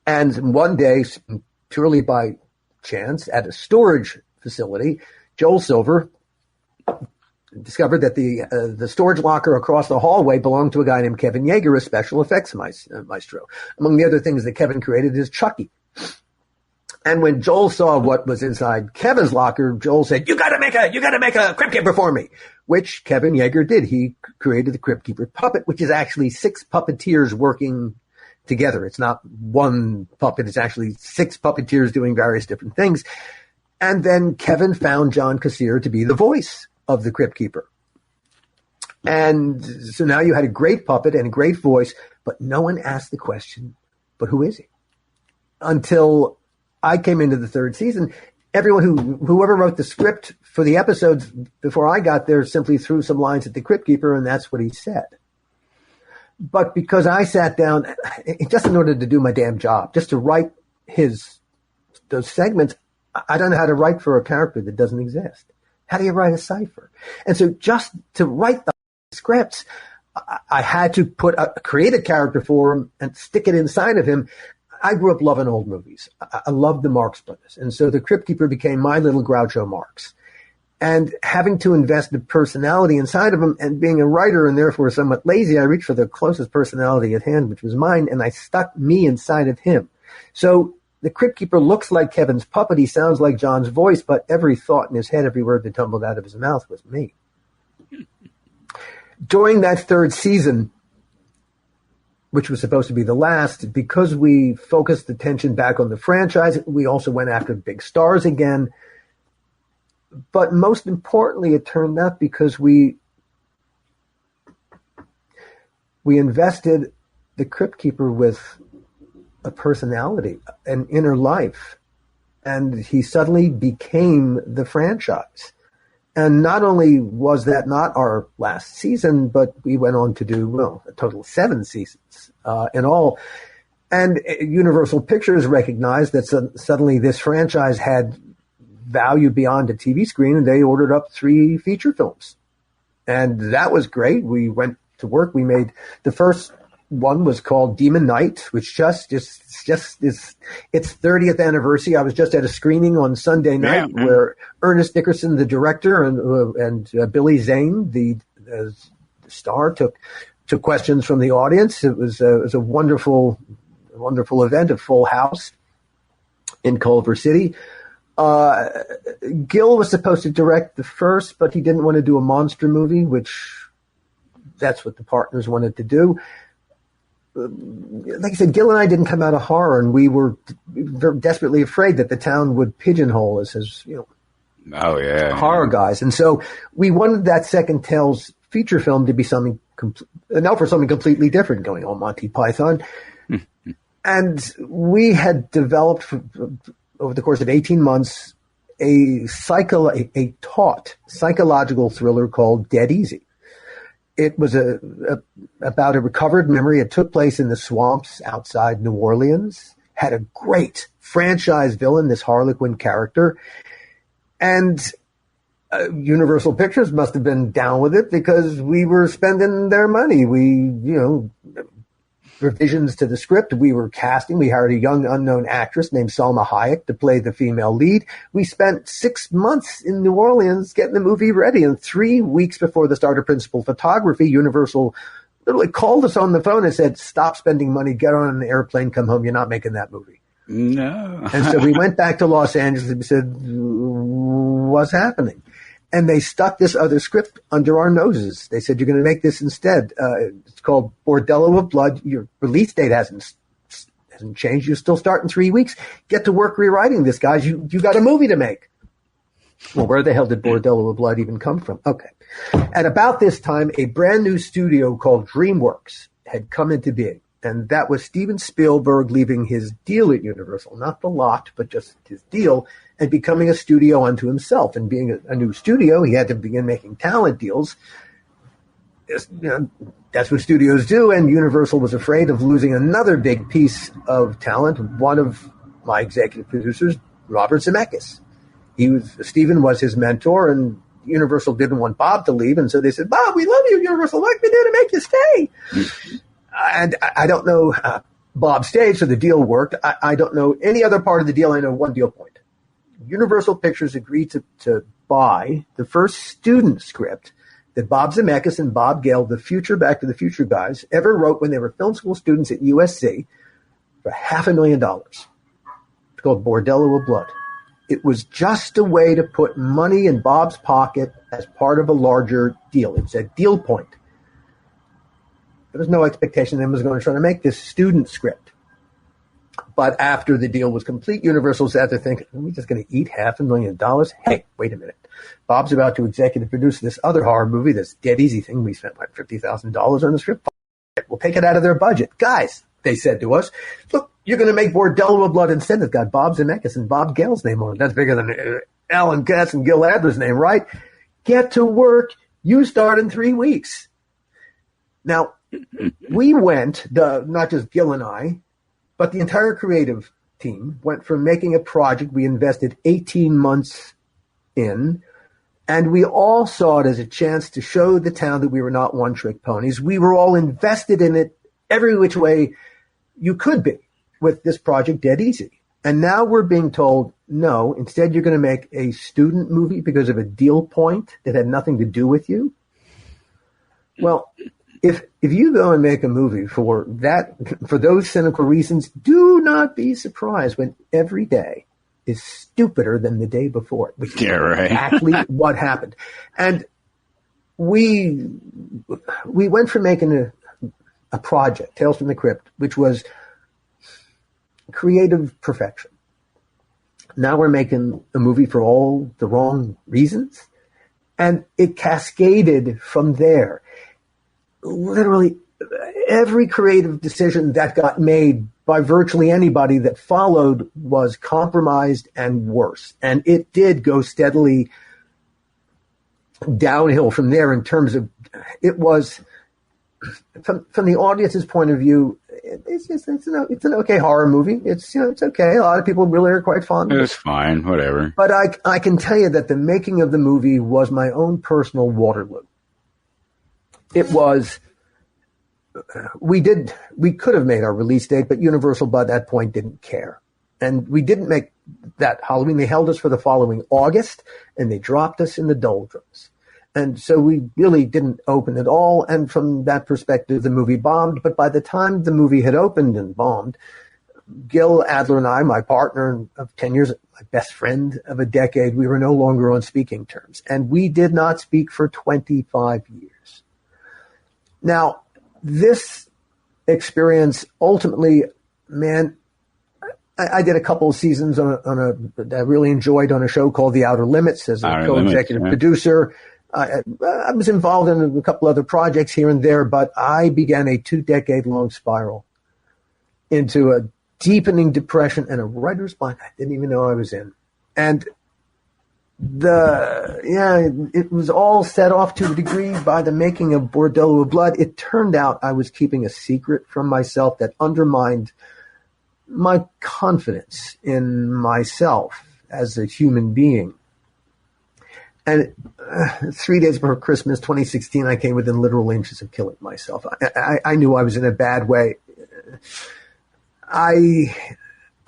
And one day, purely by chance, at a storage facility, Joel Silver discovered that the storage locker across the hallway belonged to a guy named Kevin Yeager, a special effects maestro. Among the other things that Kevin created is Chucky. And when Joel saw what was inside Kevin's locker, Joel said, you gotta make a Crypt Keeper for me, which Kevin Yeager did. He created the Crypt Keeper puppet, which is actually 6 puppeteers working together. It's not one puppet. It's actually 6 puppeteers doing various different things. And then Kevin found John Kassir to be the voice of the Crypt Keeper. And so now you had a great puppet and a great voice, but no one asked the question, but who is he? Until I came into the 3rd season, whoever wrote the script for the episodes before I got there simply threw some lines at the Crypt Keeper, and that's what he said. But because I sat down, just in order to do my damn job, just to write those segments, I don't know how to write for a character that doesn't exist. How do you write a cipher? And so just to write the scripts, I had to create a character for him and stick it inside of him. I grew up loving old movies. I loved the Marx Brothers. And so the Crypt Keeper became my little Groucho Marx. And having to invest the personality inside of him, and being a writer and therefore somewhat lazy, I reached for the closest personality at hand, which was mine, and I stuck me inside of him. So the Crypt Keeper looks like Kevin's puppet. He sounds like John's voice, but every thought in his head, every word that tumbled out of his mouth was me. During that 3rd season, which was supposed to be the last, because we focused attention back on the franchise, we also went after big stars again. But most importantly, it turned out because we invested the Crypt Keeper with a personality, an inner life, and he suddenly became the franchise. And not only was that not our last season, but we went on to do, a total of 7 seasons in all. And Universal Pictures recognized that suddenly this franchise had value beyond a TV screen, and they ordered up 3 feature films. And that was great. We went to work. We made the first one was called Demon Knight, which just is its 30th anniversary. I was just at a screening on Sunday night where Ernest Dickerson, the director, and Billy Zane, the star, took questions from the audience. It was a wonderful event, a full house in Culver City. Gil was supposed to direct the first, but he didn't want to do a monster movie, which that's what the partners wanted to do. Like I said, Gil and I didn't come out of horror, and we were very desperately afraid that the town would pigeonhole us as, horror guys. And so we wanted that Second Tales feature film to be something completely different, going on Monty Python. And we had developed over the course of 18 months a taut psychological thriller called Dead Easy. It was about a recovered memory. It took place in the swamps outside New Orleans, had a great franchise villain, this Harlequin character. And Universal Pictures must have been down with it because we were spending their money. Revisions to the script. We were casting. We hired a young unknown actress named Salma Hayek to play the female lead. We spent 6 months in New Orleans getting the movie ready. And 3 weeks before the start of principal photography, Universal literally called us on the phone and said, stop spending money, get on an airplane, come home. You're not making that movie. No. And so we went back to Los Angeles and we said, what's happening? And they stuck this other script under our noses. They said, you're going to make this instead. It's called Bordello of Blood. Your release date hasn't changed. You still start in 3 weeks. Get to work rewriting this, guys. You got a movie to make. Well, where the hell did Bordello of Blood even come from? Okay. At about this time, a brand new studio called DreamWorks had come into being. And that was Steven Spielberg leaving his deal at Universal, not the lot, but just his deal, and becoming a studio unto himself. And being a new studio, he had to begin making talent deals. That's what studios do, and Universal was afraid of losing another big piece of talent. One of my executive producers, Robert Zemeckis. Steven was his mentor, and Universal didn't want Bob to leave, and so they said, Bob, we love you, Universal. What can we do to make you stay? And I don't know, Bob stayed, so the deal worked. I don't know any other part of the deal. I know one deal point. Universal Pictures agreed to buy the first student script that Bob Zemeckis and Bob Gale, the future Back to the Future guys, ever wrote when they were film school students at USC for $500,000. It's called Bordello of Blood. It was just a way to put money in Bob's pocket as part of a larger deal. It was a deal point. There was no expectation that anyone was going to try to make this student script. But after the deal was complete, Universal sat there thinking, are we just going to eat $500,000? Hey, wait a minute. Bob's about to executive produce this other horror movie, this Dead Easy thing. We spent like $50,000 on the script. We'll take it out of their budget. Guys, they said to us, look, you're going to make Bordello of Blood instead. It's got Bob Zemeckis and Bob Gale's name on it. That's bigger than Alan Katz and Gil Adler's name, right? Get to work. You start in 3 weeks. Now, we went, not just Gil and I, but the entire creative team went from making a project we invested 18 months in, and we all saw it as a chance to show the town that we were not one-trick ponies. We were all invested in it every which way you could be with this project, Dead Easy. And now we're being told, no, instead you're going to make a student movie because of a deal point that had nothing to do with you. Well, if you go and make a movie for those cynical reasons, do not be surprised when every day is stupider than the day before, which is exactly what happened. And we went from making a project, Tales from the Crypt, which was creative perfection. Now we're making a movie for all the wrong reasons, and it cascaded from there. Literally every creative decision that got made by virtually anybody that followed was compromised and worse. And it did go steadily downhill from there in terms of, it was, from the audience's point of view, it's an okay horror movie. It's okay. A lot of people really are quite fond of it. It's fine, whatever. But I can tell you that the making of the movie was my own personal Waterloo. It was, we could have made our release date, but Universal by that point didn't care. And we didn't make that Halloween. They held us for the following August, and they dropped us in the doldrums. And so we really didn't open at all. And from that perspective, the movie bombed. But by the time the movie had opened and bombed, Gil Adler and I, my partner of 10 years, my best friend of a decade, we were no longer on speaking terms. And we did not speak for 25 years. Now, this experience ultimately, man, I did a couple of seasons that I really enjoyed on a show called The Outer Limits as a co-executive producer. I was involved in a couple other projects here and there, but I began a 2-decade-long spiral into a deepening depression and a writer's block I didn't even know I was in. And it was all set off to a degree by the making of Bordello of Blood. It turned out I was keeping a secret from myself that undermined my confidence in myself as a human being. And 3 days before Christmas 2016, I came within literal inches of killing myself. I knew I was in a bad way.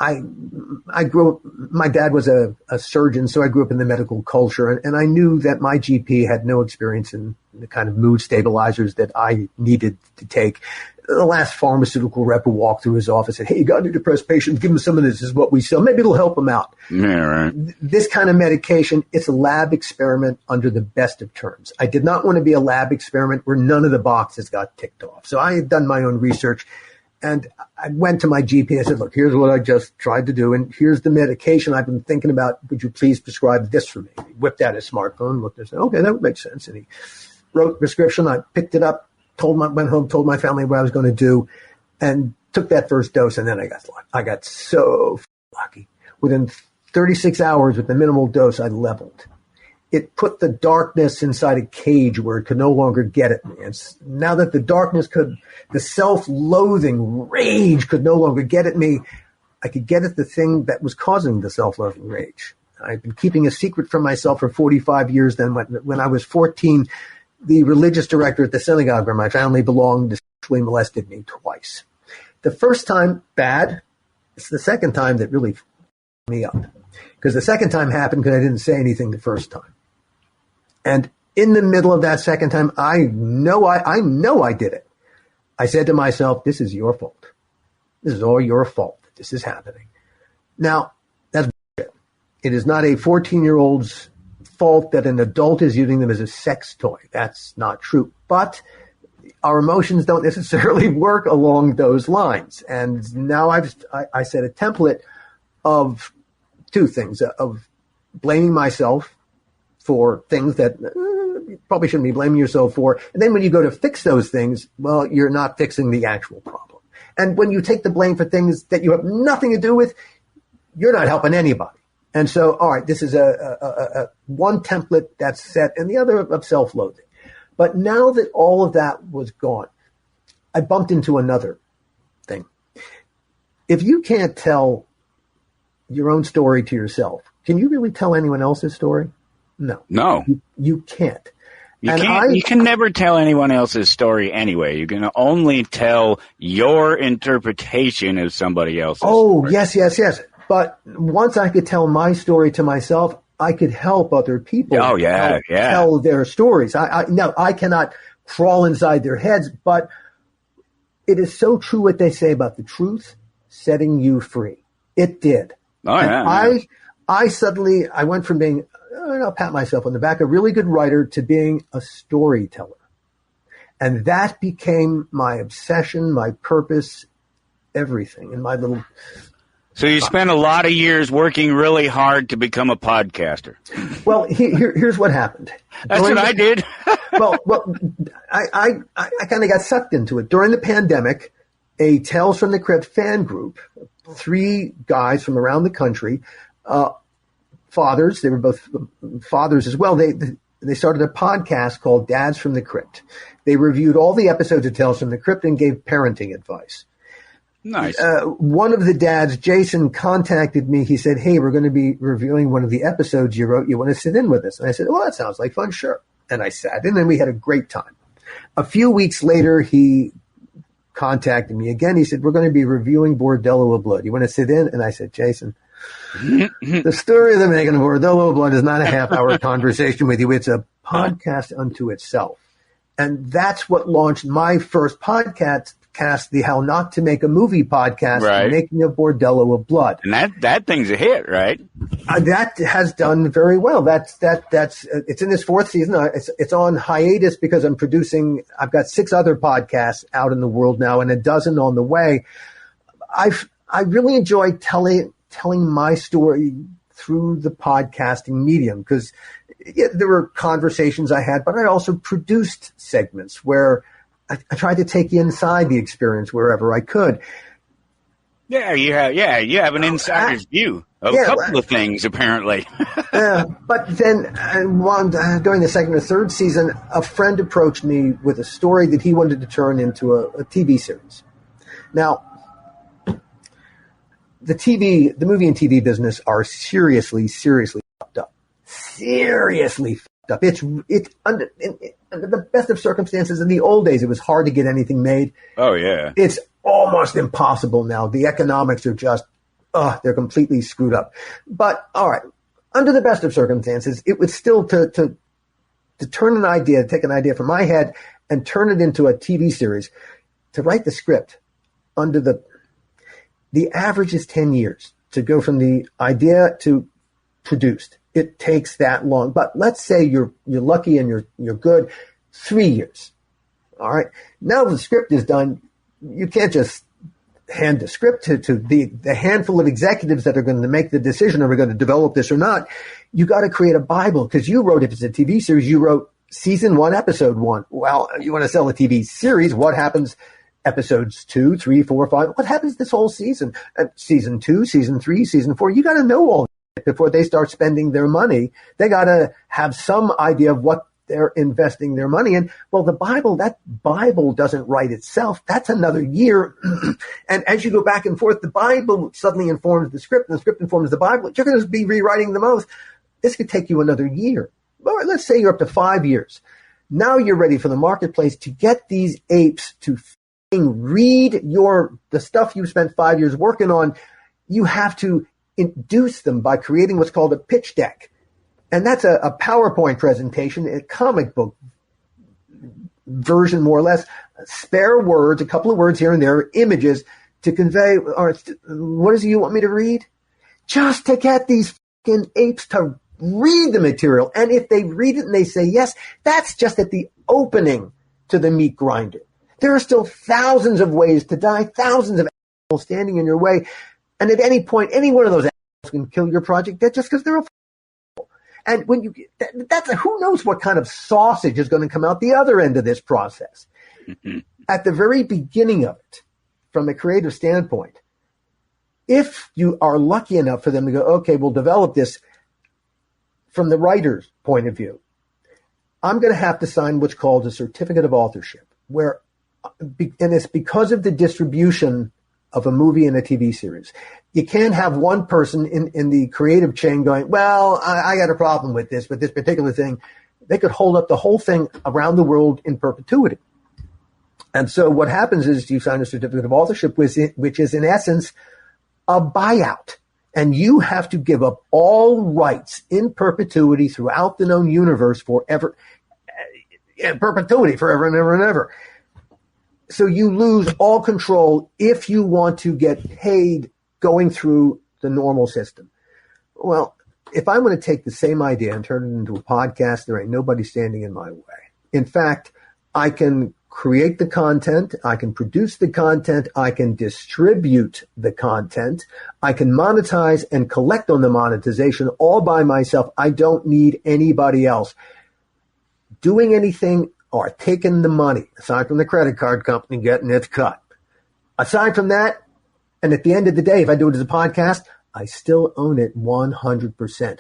I grew up, my dad was a surgeon, so I grew up in the medical culture, and I knew that my GP had no experience in the kind of mood stabilizers that I needed to take. The last pharmaceutical rep who walked through his office said, hey, you got any depressed patients? Give them some of this. This is what we sell. Maybe it'll help them out. Yeah, right. This kind of medication, it's a lab experiment under the best of terms. I did not want to be a lab experiment where none of the boxes got ticked off. So I had done my own research. And I went to my GP. I said, look, here's what I just tried to do. And here's the medication I've been thinking about. Would you please prescribe this for me? He whipped out his smartphone, looked and said, okay, that would make sense. And he wrote the prescription. I picked it up, went home, told my family what I was going to do, and took that first dose. And then I got so lucky. Within 36 hours with the minimal dose, I leveled. It put the darkness inside a cage where it could no longer get at me. And now that the self-loathing rage could no longer get at me, I could get at the thing that was causing the self-loathing rage. I've been keeping a secret from myself for 45 years. Then when I was 14, the religious director at the synagogue where my family belonged sexually molested me twice. The first time, bad. It's the second time that really fucked me up. Because the second time happened because I didn't say anything the first time. And in the middle of that second time, I know I did it. I said to myself, this is your fault. This is all your fault that this is happening. Now, It is not a 14-year-old's fault that an adult is using them as a sex toy. That's not true. But our emotions don't necessarily work along those lines. And now I set a template of two things, of blaming myself for things that you probably shouldn't be blaming yourself for. And then when you go to fix those things, well, you're not fixing the actual problem. And when you take the blame for things that you have nothing to do with, you're not helping anybody. And so, all right, this is a one template that's set and the other of self-loathing. But now that all of that was gone, I bumped into another thing. If you can't tell your own story to yourself, can you really tell anyone else's story? No. You can't. You can never tell anyone else's story anyway. You can only tell your interpretation of somebody else's story. Yes. But once I could tell my story to myself, I could help other people tell their stories. I cannot crawl inside their heads, but it is so true what they say about the truth setting you free. It did. I suddenly went from being, I'll pat myself on the back, a really good writer to being a storyteller. And that became my obsession, my purpose, everything in my little... So you spent a lot of years working really hard to become a podcaster. Well, here's what happened. That's what I did. well, I kind of got sucked into it. During the pandemic, a Tales from the Crypt fan group, 3 guys from around the country, fathers, they were both fathers as well, they started a podcast called Dads from the Crypt. They reviewed all the episodes of Tales from the Crypt and gave parenting advice. Nice. One of the dads, Jason, contacted me. He said, hey, we're going to be reviewing one of the episodes you wrote. You want to sit in with us? And I said, well, that sounds like fun. Sure. And I sat in and we had a great time. A few weeks later, he contacted me again. He said, we're going to be reviewing Bordello of Blood. You want to sit in? And I said, Jason, the story of the making of Bordello of Blood is not a half-hour conversation with you. It's a podcast unto itself. And that's what launched my first podcast, the How Not to Make a Movie podcast, right. The Making of Bordello of Blood. And that thing's a hit, right? That has done very well. That's it's in its 4th season. It's on hiatus because I've got 6 other podcasts out in the world now and a dozen on the way. I really enjoy telling my story through the podcasting medium because there were conversations I had, but I also produced segments where I tried to take you inside the experience wherever I could. Yeah, you have an insider's view of a couple of things, apparently. But then during the 2nd or 3rd season, a friend approached me with a story that he wanted to turn into a TV series. Now, the movie and TV business are seriously fucked up. Seriously fucked up. It's under the best of circumstances. In the old days, it was hard to get anything made. Oh yeah. It's almost impossible now. The economics are just, they're completely screwed up. But all right, under the best of circumstances, it was still to turn an idea, take an idea from my head and turn it into a TV series, to write the script under the average is 10 years to go from the idea to produced. It takes that long. But let's say you're lucky and you're good, 3 years. All right. Now the script is done. You can't just hand the script to the handful of executives that are going to make the decision, are we going to develop this or not? You got to create a Bible because you wrote, if it's a TV series, you wrote season 1, episode 1. Well, you want to sell a TV series. What happens episodes 2, 3, 4, 5? What happens this whole season? Season 2, season 3, season 4. You got to know all that before they start spending their money. They got to have some idea of what they're investing their money in. Well, that Bible doesn't write itself. That's another year. And as you go back and forth, the Bible suddenly informs the script, and the script informs the Bible. You're going to be rewriting them both. This could take you another year. Or let's say you're up to 5 years. Now you're ready for the marketplace to get these apes to read the stuff you spent 5 years working on. You have to induce them by creating what's called a pitch deck. And that's a PowerPoint presentation, a comic book version, more or less, spare words, a couple of words here and there, images to convey, or what is it you want me to read? Just to get these fucking apes to read the material. And if they read it and they say yes, that's just at the opening to the meat grinder. There are still thousands of ways to die, thousands of animals standing in your way. And at any point, any one of those animals can kill your project just because they're a and when you that's who knows what kind of sausage is going to come out the other end of this process. At the very beginning of it, from a creative standpoint, if you are lucky enough for them to go, okay, we'll develop this from the writer's point of view, I'm going to have to sign what's called a certificate of authorship, and it's because of the distribution of a movie and a TV series. You can't have one person in the creative chain going, well, I got a problem with this particular thing. They could hold up the whole thing around the world in perpetuity. And so what happens is you sign a certificate of authorship, which is in essence a buyout. And you have to give up all rights in perpetuity throughout the known universe forever, in perpetuity, forever and ever and ever. So you lose all control if you want to get paid going through the normal system. Well, if I'm going to take the same idea and turn it into a podcast, there ain't nobody standing in my way. In fact, I can create the content, I can produce the content, I can distribute the content, I can monetize and collect on the monetization all by myself. I don't need anybody else doing anything or taking the money, aside from the credit card company getting its cut. Aside from that, and at the end of the day, if I do it as a podcast, I still own it 100%.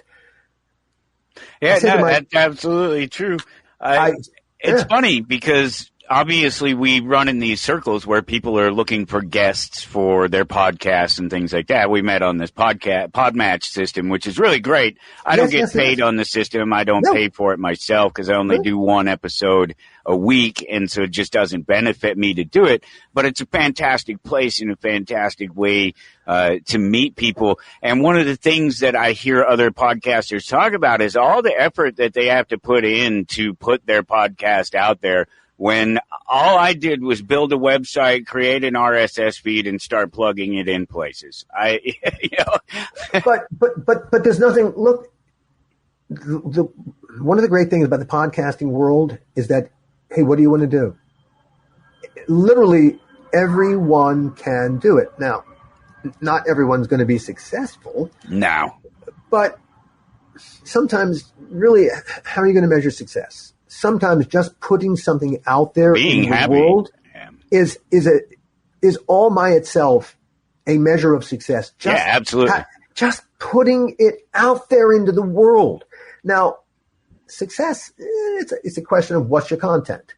Yeah, that's absolutely true. It's funny because obviously we run in these circles where people are looking for guests for their podcasts and things like that. We met on this Podmatch system, which is really great. I don't get paid on the system. I don't pay for it myself because I only do one episode a week, and so it just doesn't benefit me to do it. But it's a fantastic place and a fantastic way to meet people. And one of the things that I hear other podcasters talk about is all the effort that they have to put in to put their podcast out there, when all I did was build a website, create an RSS feed, and start plugging it in places. But there's nothing. Look, one of the great things about the podcasting world is that, hey, what do you want to do? Literally, everyone can do it. Now, not everyone's going to be successful. No. But sometimes, really, how are you going to measure success? Sometimes just putting something out there in the world is all by itself a measure of success. Absolutely. Just putting it out there into the world. Now, success, it's a question of what's your content.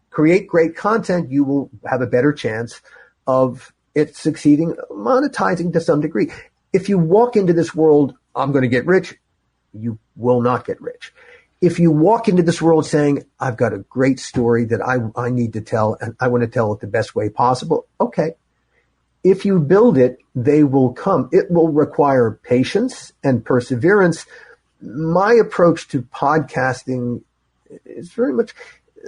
Create great content, you will have a better chance of it succeeding, monetizing to some degree. If you walk into this world, I'm going to get rich, you will not get rich. If you walk into this world saying, I've got a great story that I need to tell, and I want to tell it the best way possible, okay. If you build it, they will come. It will require patience and perseverance. My approach to podcasting is very much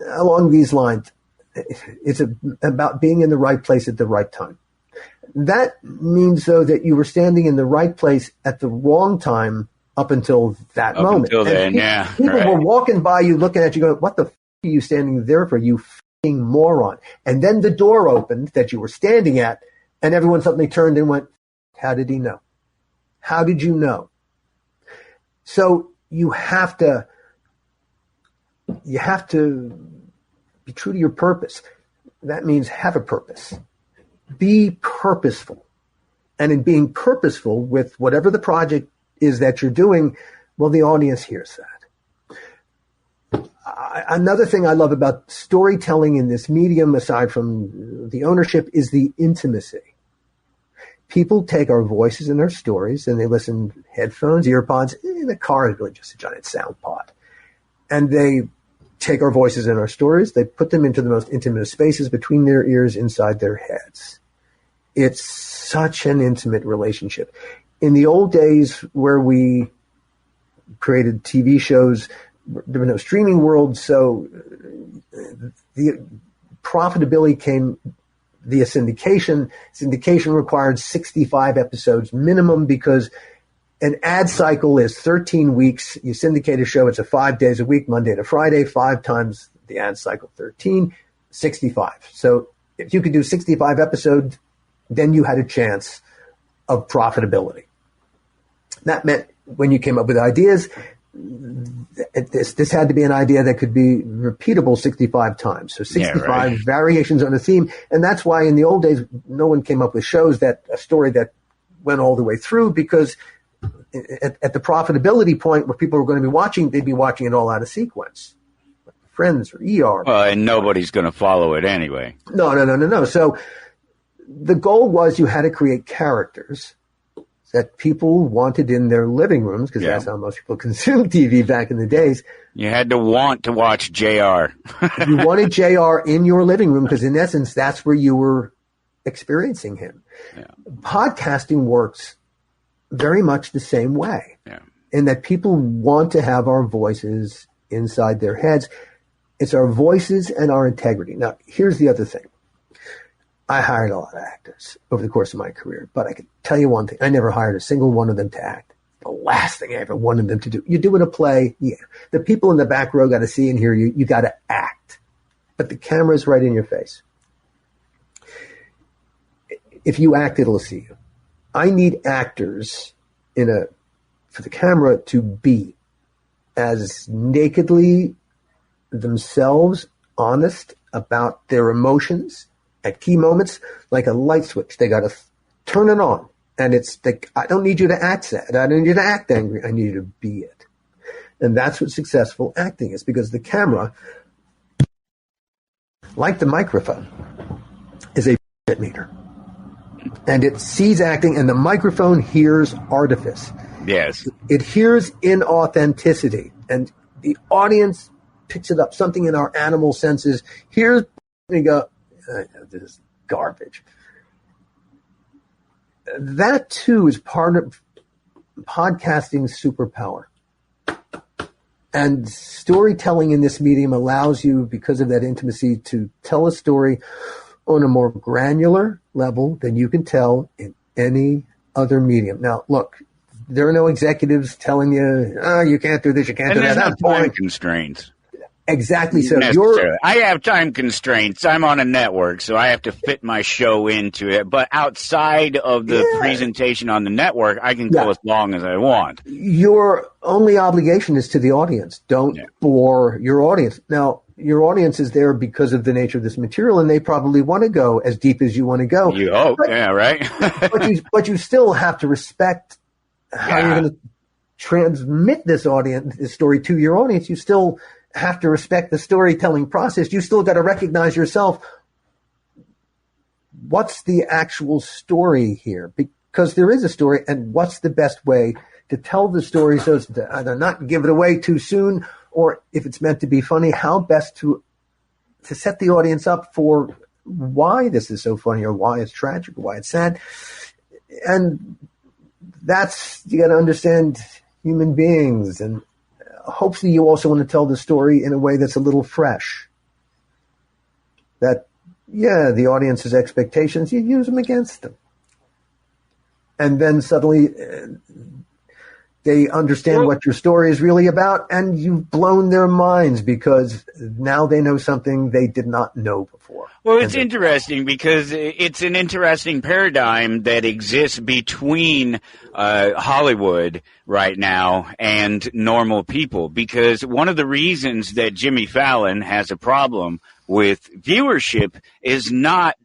along these lines. It's about being in the right place at the right time. That means, though, that you were standing in the right place at the wrong time up until that moment. Until then, people were walking by you, looking at you, going, what the f*** are you standing there for, you f***ing moron? And then the door opened that you were standing at, and everyone suddenly turned and went, how did he know? How did you know? So you have to be true to your purpose. That means have a purpose. Be purposeful. And in being purposeful with whatever the project is that you're doing, well, the audience hears that. Another thing I love about storytelling in this medium, aside from the ownership, is the intimacy. People take our voices in our stories and they listen headphones, earpods. The car is really just a giant sound pod. And they take our voices in our stories, they put them into the most intimate spaces between their ears, inside their heads. It's such an intimate relationship. In the old days where we created TV shows, there were no streaming world, so the profitability came via syndication. Syndication required 65 episodes minimum because An ad cycle is 13 weeks. You syndicate a show. It's a 5 days a week, Monday to Friday, 5 times the ad cycle, 13, 65. So if you could do 65 episodes, then you had a chance of profitability. That meant when you came up with ideas, this had to be an idea that could be repeatable 65 times. So 65 variations on a theme. And that's why in the old days, no one came up with shows a story that went all the way through, because at the profitability point where people were going to be watching, they'd be watching it all out of sequence. Friends or ER. Well, and nobody's going to follow it anyway. No. So the goal was you had to create characters that people wanted in their living rooms, because that's how most people consumed TV back in the days. You had to want to watch JR. You wanted JR in your living room because, in essence, that's where you were experiencing him. Yeah. Podcasting works very much the same way, in that people want to have our voices inside their heads. It's our voices and our integrity. Now, here's the other thing. I hired a lot of actors over the course of my career, but I can tell you one thing. I never hired a single one of them to act. The last thing I ever wanted them to do. You do in a play, the people in the back row got to see and hear you. You got to act. But the camera's right in your face. If you act, it'll see you. I need actors for the camera to be as nakedly themselves honest about their emotions at key moments, like a light switch. They got to turn it on. And it's like, I don't need you to act sad. I don't need you to act angry. I need you to be it. And that's what successful acting is, because the camera, like the microphone, is a meter. And it sees acting, and the microphone hears artifice. Yes. It hears inauthenticity. And the audience picks it up. Something in our animal senses hears, and you go, this is garbage. That, too, is part of podcasting's superpower. And storytelling in this medium allows you, because of that intimacy, to tell a story on a more granular level than you can tell in any other medium. Now, look, there are no executives telling you, you can't do this, you can't do that. There's no time constraints. Exactly. So I have time constraints. I'm on a network, so I have to fit my show into it. But outside of the presentation on the network, I can go as long as I want. Your only obligation is to the audience. Don't bore your audience. Now, your audience is there because of the nature of this material, and they probably want to go as deep as you want to go. You hope, right? but you still have to respect how you're going to transmit this story to your audience. You still have to respect the storytelling process. You still got to recognize yourself. What's the actual story here? Because there is a story, and what's the best way to tell the story so as to either not give it away too soon, or if it's meant to be funny, how best to set the audience up for why this is so funny, or why it's tragic, or why it's sad. And you got to understand human beings, and hopefully you also want to tell the story in a way that's a little fresh. That, the audience's expectations, you use them against them. And then suddenly they understand what your story is really about, and you've blown their minds because now they know something they did not know before. Well, it's interesting because it's an interesting paradigm that exists between Hollywood right now and normal people, because one of the reasons that Jimmy Fallon has a problem with viewership is not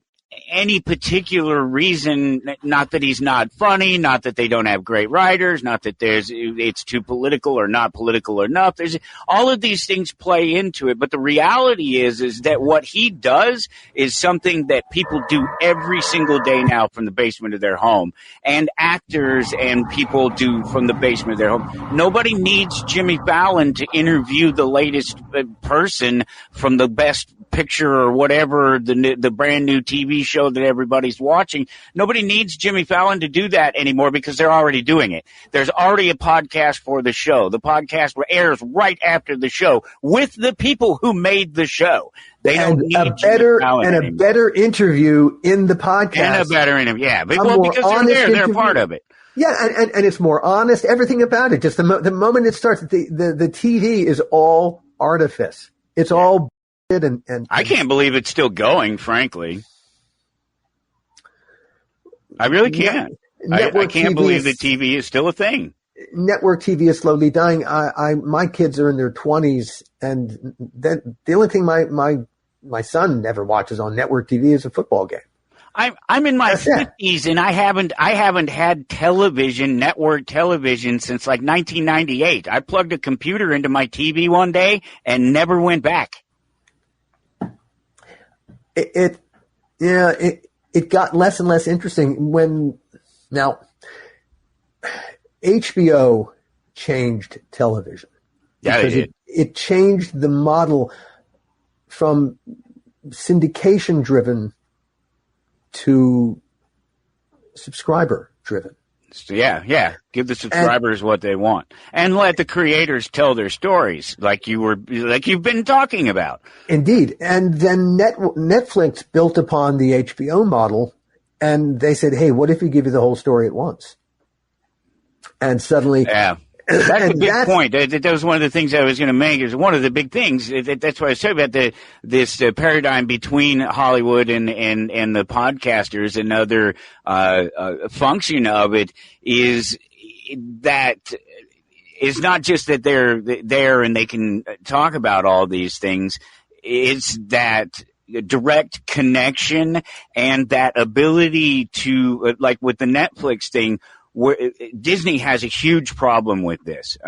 any particular reason, not that he's not funny, not that they don't have great writers, not that it's too political or not political enough. There's all of these things play into it, but the reality is that what he does is something that people do every single day now from the basement of their home, and actors and people do from the basement of their home. Nobody needs Jimmy Fallon to interview the latest person from the best picture or whatever, the brand new TV show that everybody's watching. Nobody needs Jimmy Fallon to do that anymore because they're already doing it. There's already a podcast for the show. The podcast airs right after the show with the people who made the show. They don't need a better interview in the podcast. And a better interview, because they're there. They're a part of it. Yeah, and it's more honest. Everything about it. Just the moment it starts, the TV is all artifice. It's all and I can't believe it's still going, frankly. I really can't. I can't believe the TV is still a thing. Network TV is slowly dying. My kids are in their 20s, and then the only thing my son never watches on network TV is a football game. I'm in my 50s, and I haven't had television, network television, since like 1998. I plugged a computer into my TV one day and never went back. It got less and less interesting when now HBO changed television. Yeah, it changed the model from syndication driven to subscriber driven. So yeah. Give the subscribers what they want, and let the creators tell their stories, like you've been talking about. Indeed, and then Netflix built upon the HBO model, and they said, "Hey, what if we give you the whole story at once?" And suddenly, yeah. That's a big point. That was one of the things I was going to make. Is one of the big things. That's what I was saying about this paradigm between Hollywood and the podcasters. Another function of it is that it's not just that they're there and they can talk about all these things. It's that direct connection and that ability to, like with the Netflix thing. Disney has a huge problem with this.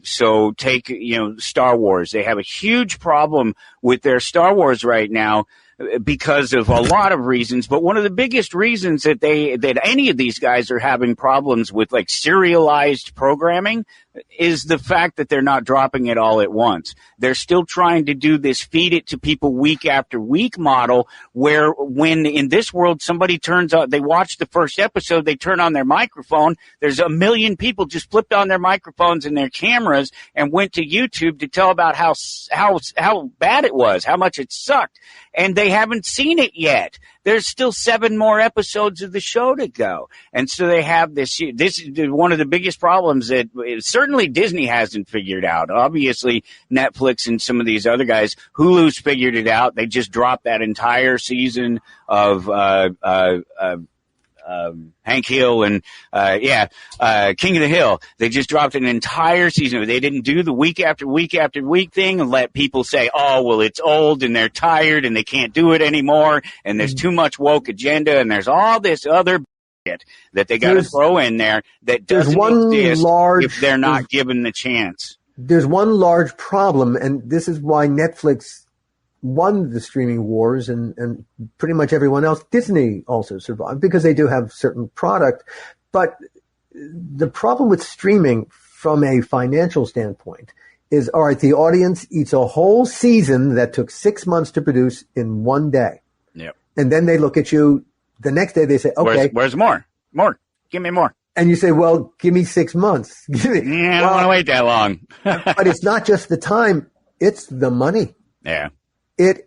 So take, Star Wars. They have a huge problem with their Star Wars right now because of a lot of reasons. But one of the biggest reasons that any of these guys are having problems with like serialized programming is the fact that they're not dropping it all at once. They're still trying to do this feed it to people week after week model, where when in this world somebody turns on, they watch the first episode, they turn on their microphone, there's 1 million people just flipped on their microphones and their cameras and went to YouTube to tell about how bad it was, how much it sucked, and they haven't seen it yet. There's still 7 more episodes of the show to go. And so they have this is one of the biggest problems that certainly Disney hasn't figured out. Obviously, Netflix and some of these other guys, Hulu's figured it out. They just dropped that entire season of Hank Hill and King of the Hill. They just dropped an entire season. They didn't do the week after week after week thing and let people say, oh, well, it's old and they're tired and they can't do it anymore and there's too much woke agenda and there's all this other shit that they got to throw in there that doesn't exist if they're not given the chance. There's one large problem, and this is why Netflix won the streaming wars and pretty much everyone else. Disney also survived because they do have certain product. But the problem with streaming from a financial standpoint is, all right, the audience eats a whole season that took 6 months to produce in one day. Yep. And then they look at you the next day, they say, okay. Where's more? More. Give me more. And you say, well, give me 6 months. I don't want to wait that long. But it's not just the time, it's the money. Yeah. It's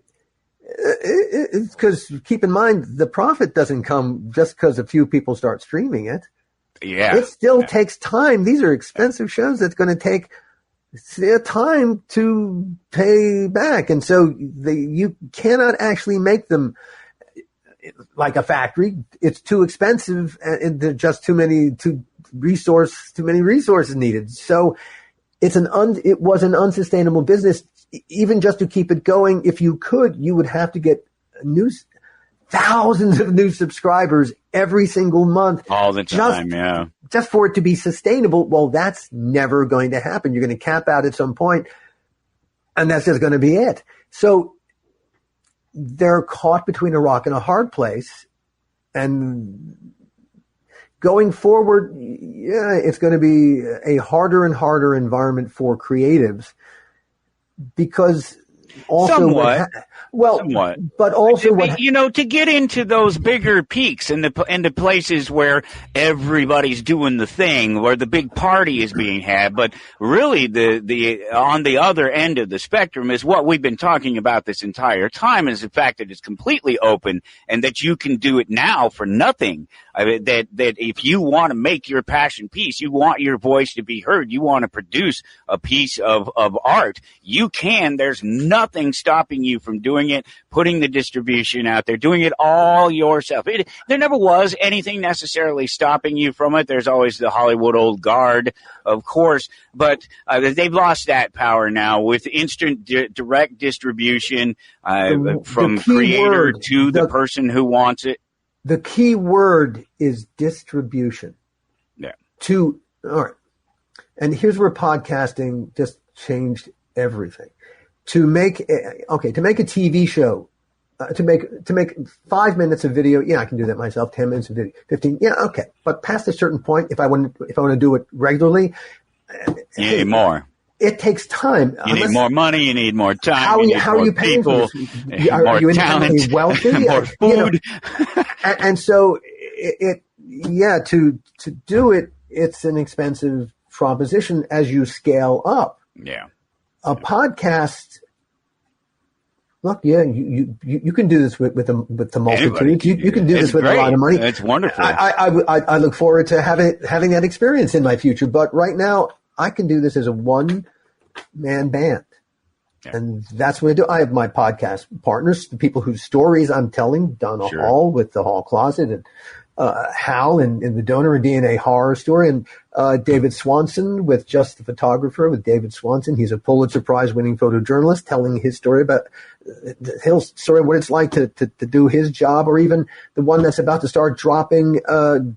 because keep in mind, the profit doesn't come just because a few people start streaming it. Yeah. It still takes time. These are expensive shows that's going to take time to pay back. And so you cannot actually make them like a factory. It's too expensive and there are just too many resources needed. So it was an unsustainable business. Even just to keep it going, if you could, you would have to get thousands of new subscribers every single month. All the time, just for it to be sustainable. Well, that's never going to happen. You're going to cap out at some point, and that's just going to be it. So they're caught between a rock and a hard place. And going forward, it's going to be a harder and harder environment for creatives because also Somewhat. Somewhat. but also to get into those bigger peaks and the places where everybody's doing the thing, where the big party is being had, but really the on the other end of the spectrum is what we've been talking about this entire time, is the fact that it's completely open and that you can do it now for nothing. I mean, that if you want to make your passion piece, you want your voice to be heard, you want to produce a piece of art, you can. There's nothing stopping you from doing it, putting the distribution out there, doing it all yourself. There never was anything necessarily stopping you from it. There's always the Hollywood old guard, of course, but they've lost that power now with instant direct distribution from creator to the person who wants it. The key word is distribution. Yeah. All right. And here's where podcasting just changed everything. To make a TV show, to make 5 minutes of video, yeah, I can do that myself. 10 minutes of video, 15, yeah, okay. But past a certain point, if I want to do it regularly, you need more. It takes time. You need more money. You need more time. How are you paying for this? Are you independently wealthy? More food. And so to do it, it's an expensive proposition as you scale up. Yeah. A podcast. Look, yeah, you can do this with the multitude. You can do this with a lot of money. It's wonderful. I look forward to having that experience in my future. But right now, I can do this as a one-man band. Yeah. And that's what I do. I have my podcast partners, the people whose stories I'm telling, Donna Hall with The Hall Closet, and Hal in The Donor and DNA Horror Story, and David Swanson with Just the Photographer with David Swanson. He's a Pulitzer Prize winning photojournalist telling his story about what it's like to do his job, or even the one that's about to start dropping,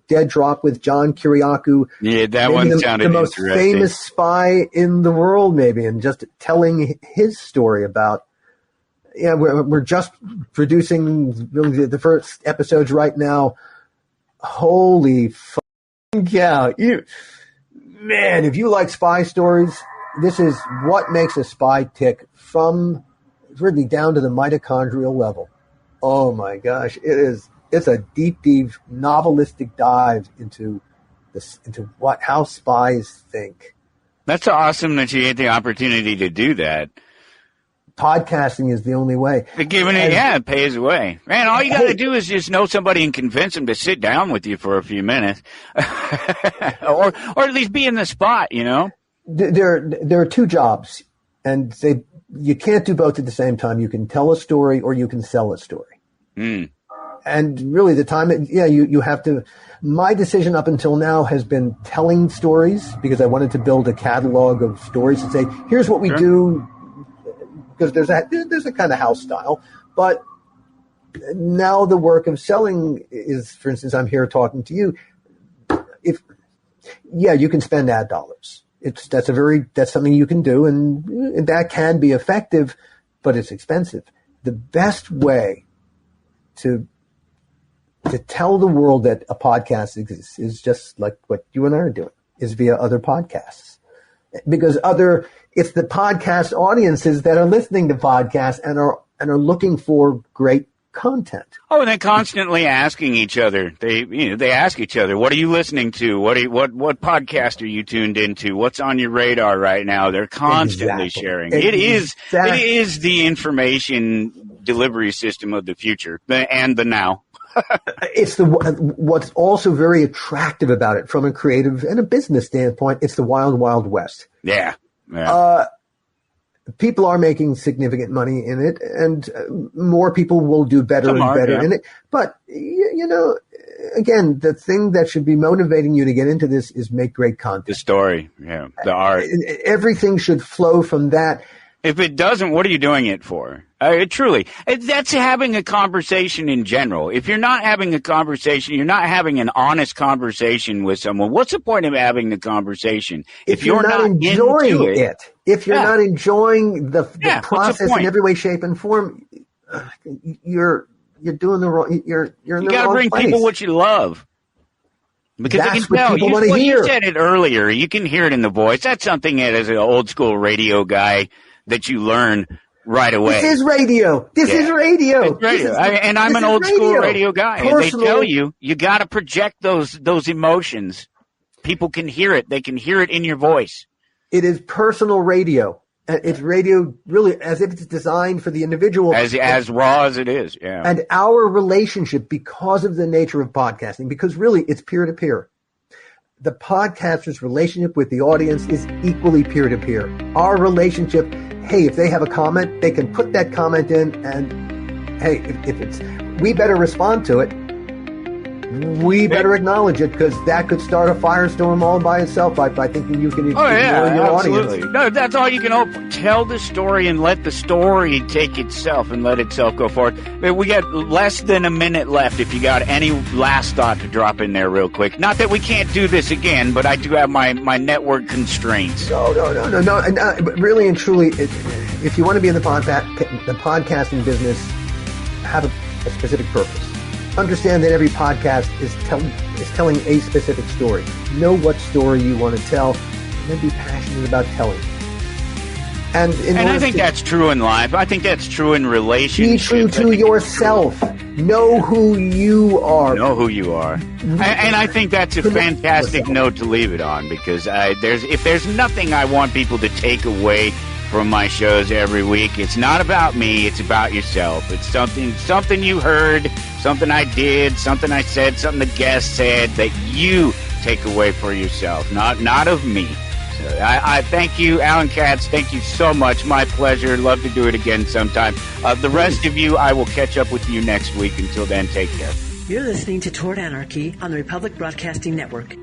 Dead Drop with John Kiriakou. Yeah, that one sounded the most famous spy in the world, maybe, and just telling his story about. Yeah, we're just producing the first episodes right now. Holy cow. Man, if you like spy stories, this is what makes a spy tick from really down to the mitochondrial level. Oh my gosh. It's a deep novelistic dive into how spies think. That's awesome that you had the opportunity to do that. Podcasting is the only way. It pays away. Man, all you got to do is just know somebody and convince them to sit down with you for a few minutes. or at least be in the spot, you know? There are two jobs, and you can't do both at the same time. You can tell a story or you can sell a story. Mm. And really the time, you have to. My decision up until now has been telling stories, because I wanted to build a catalog of stories and say, here's what we do. Because there's a kind of house style, but now the work of selling is, for instance, I'm here talking to you. You can spend ad dollars. That's something you can do, and that can be effective, but it's expensive. The best way to tell the world that a podcast exists is just like what you and I are doing, is via other podcasts, because it's the podcast audiences that are listening to podcasts and are looking for great content. Oh, and they're constantly asking each other. They ask each other, "What are you listening to? What podcast are you tuned into? What's on your radar right now?" They're constantly sharing. It is the information delivery system of the future and the now. It's what's also very attractive about it from a creative and a business standpoint. It's the wild, wild west. Yeah. People are making significant money in it, and more people will do better and better in it. But, again, the thing that should be motivating you to get into this is make great content. The story, the art. Everything should flow from that. If it doesn't, what are you doing it for? Truly. That's having a conversation in general. If you're not having a conversation, you're not having an honest conversation with someone, what's the point of having the conversation? If you're not enjoying it, if you're not enjoying the process in every way, shape, and form, you're doing the wrong, you're in the wrong place. You gotta bring people what you love. Because that's they can tell. People want to hear. You said it earlier. You can hear it in the voice. That's something that as an old school radio guy that you learn right away. This is radio. This is radio. It's radio. And I'm an old school radio guy. And they tell you got to project those emotions. People can hear it. They can hear it in your voice. It is personal radio. It's radio really as if it's designed for the individual. As raw as it is, yeah. And our relationship, because of the nature of podcasting, because really it's peer-to-peer. The podcaster's relationship with the audience is equally peer-to-peer. Our relationship, hey, if they have a comment, they can put that comment in, and hey, if it's, we better respond to it. We better acknowledge it, because that could start a firestorm all by itself by thinking you can ignore your absolutely. audience. No, that's all you can hope. Tell the story and let the story take itself and let itself go forward. We got less than a minute left. If you got any last thought to drop in there real quick. Not that we can't do this again, but I do have my network constraints. No. But really and truly, if you want to be in the podcasting business, have a specific purpose. Understand that every podcast is telling a specific story. Know what story you want to tell, and then be passionate about telling it. And I think that's true in life. I think that's true in relationships. Be true to yourself. Know who you are. Know who you are. And I think that's a fantastic note to leave it on, because if there's nothing I want people to take away from my shows every week, it's not about me, it's about yourself. It's something you heard, something I did, something I said, something the guest said that you take away for yourself, not of me. So I thank you, Alan Katz. Thank you so much. My pleasure. Love to do it again sometime. The rest of you, I will catch up with you next week. Until then, take care. You're listening to Toward Anarchy on the Republic Broadcasting Network.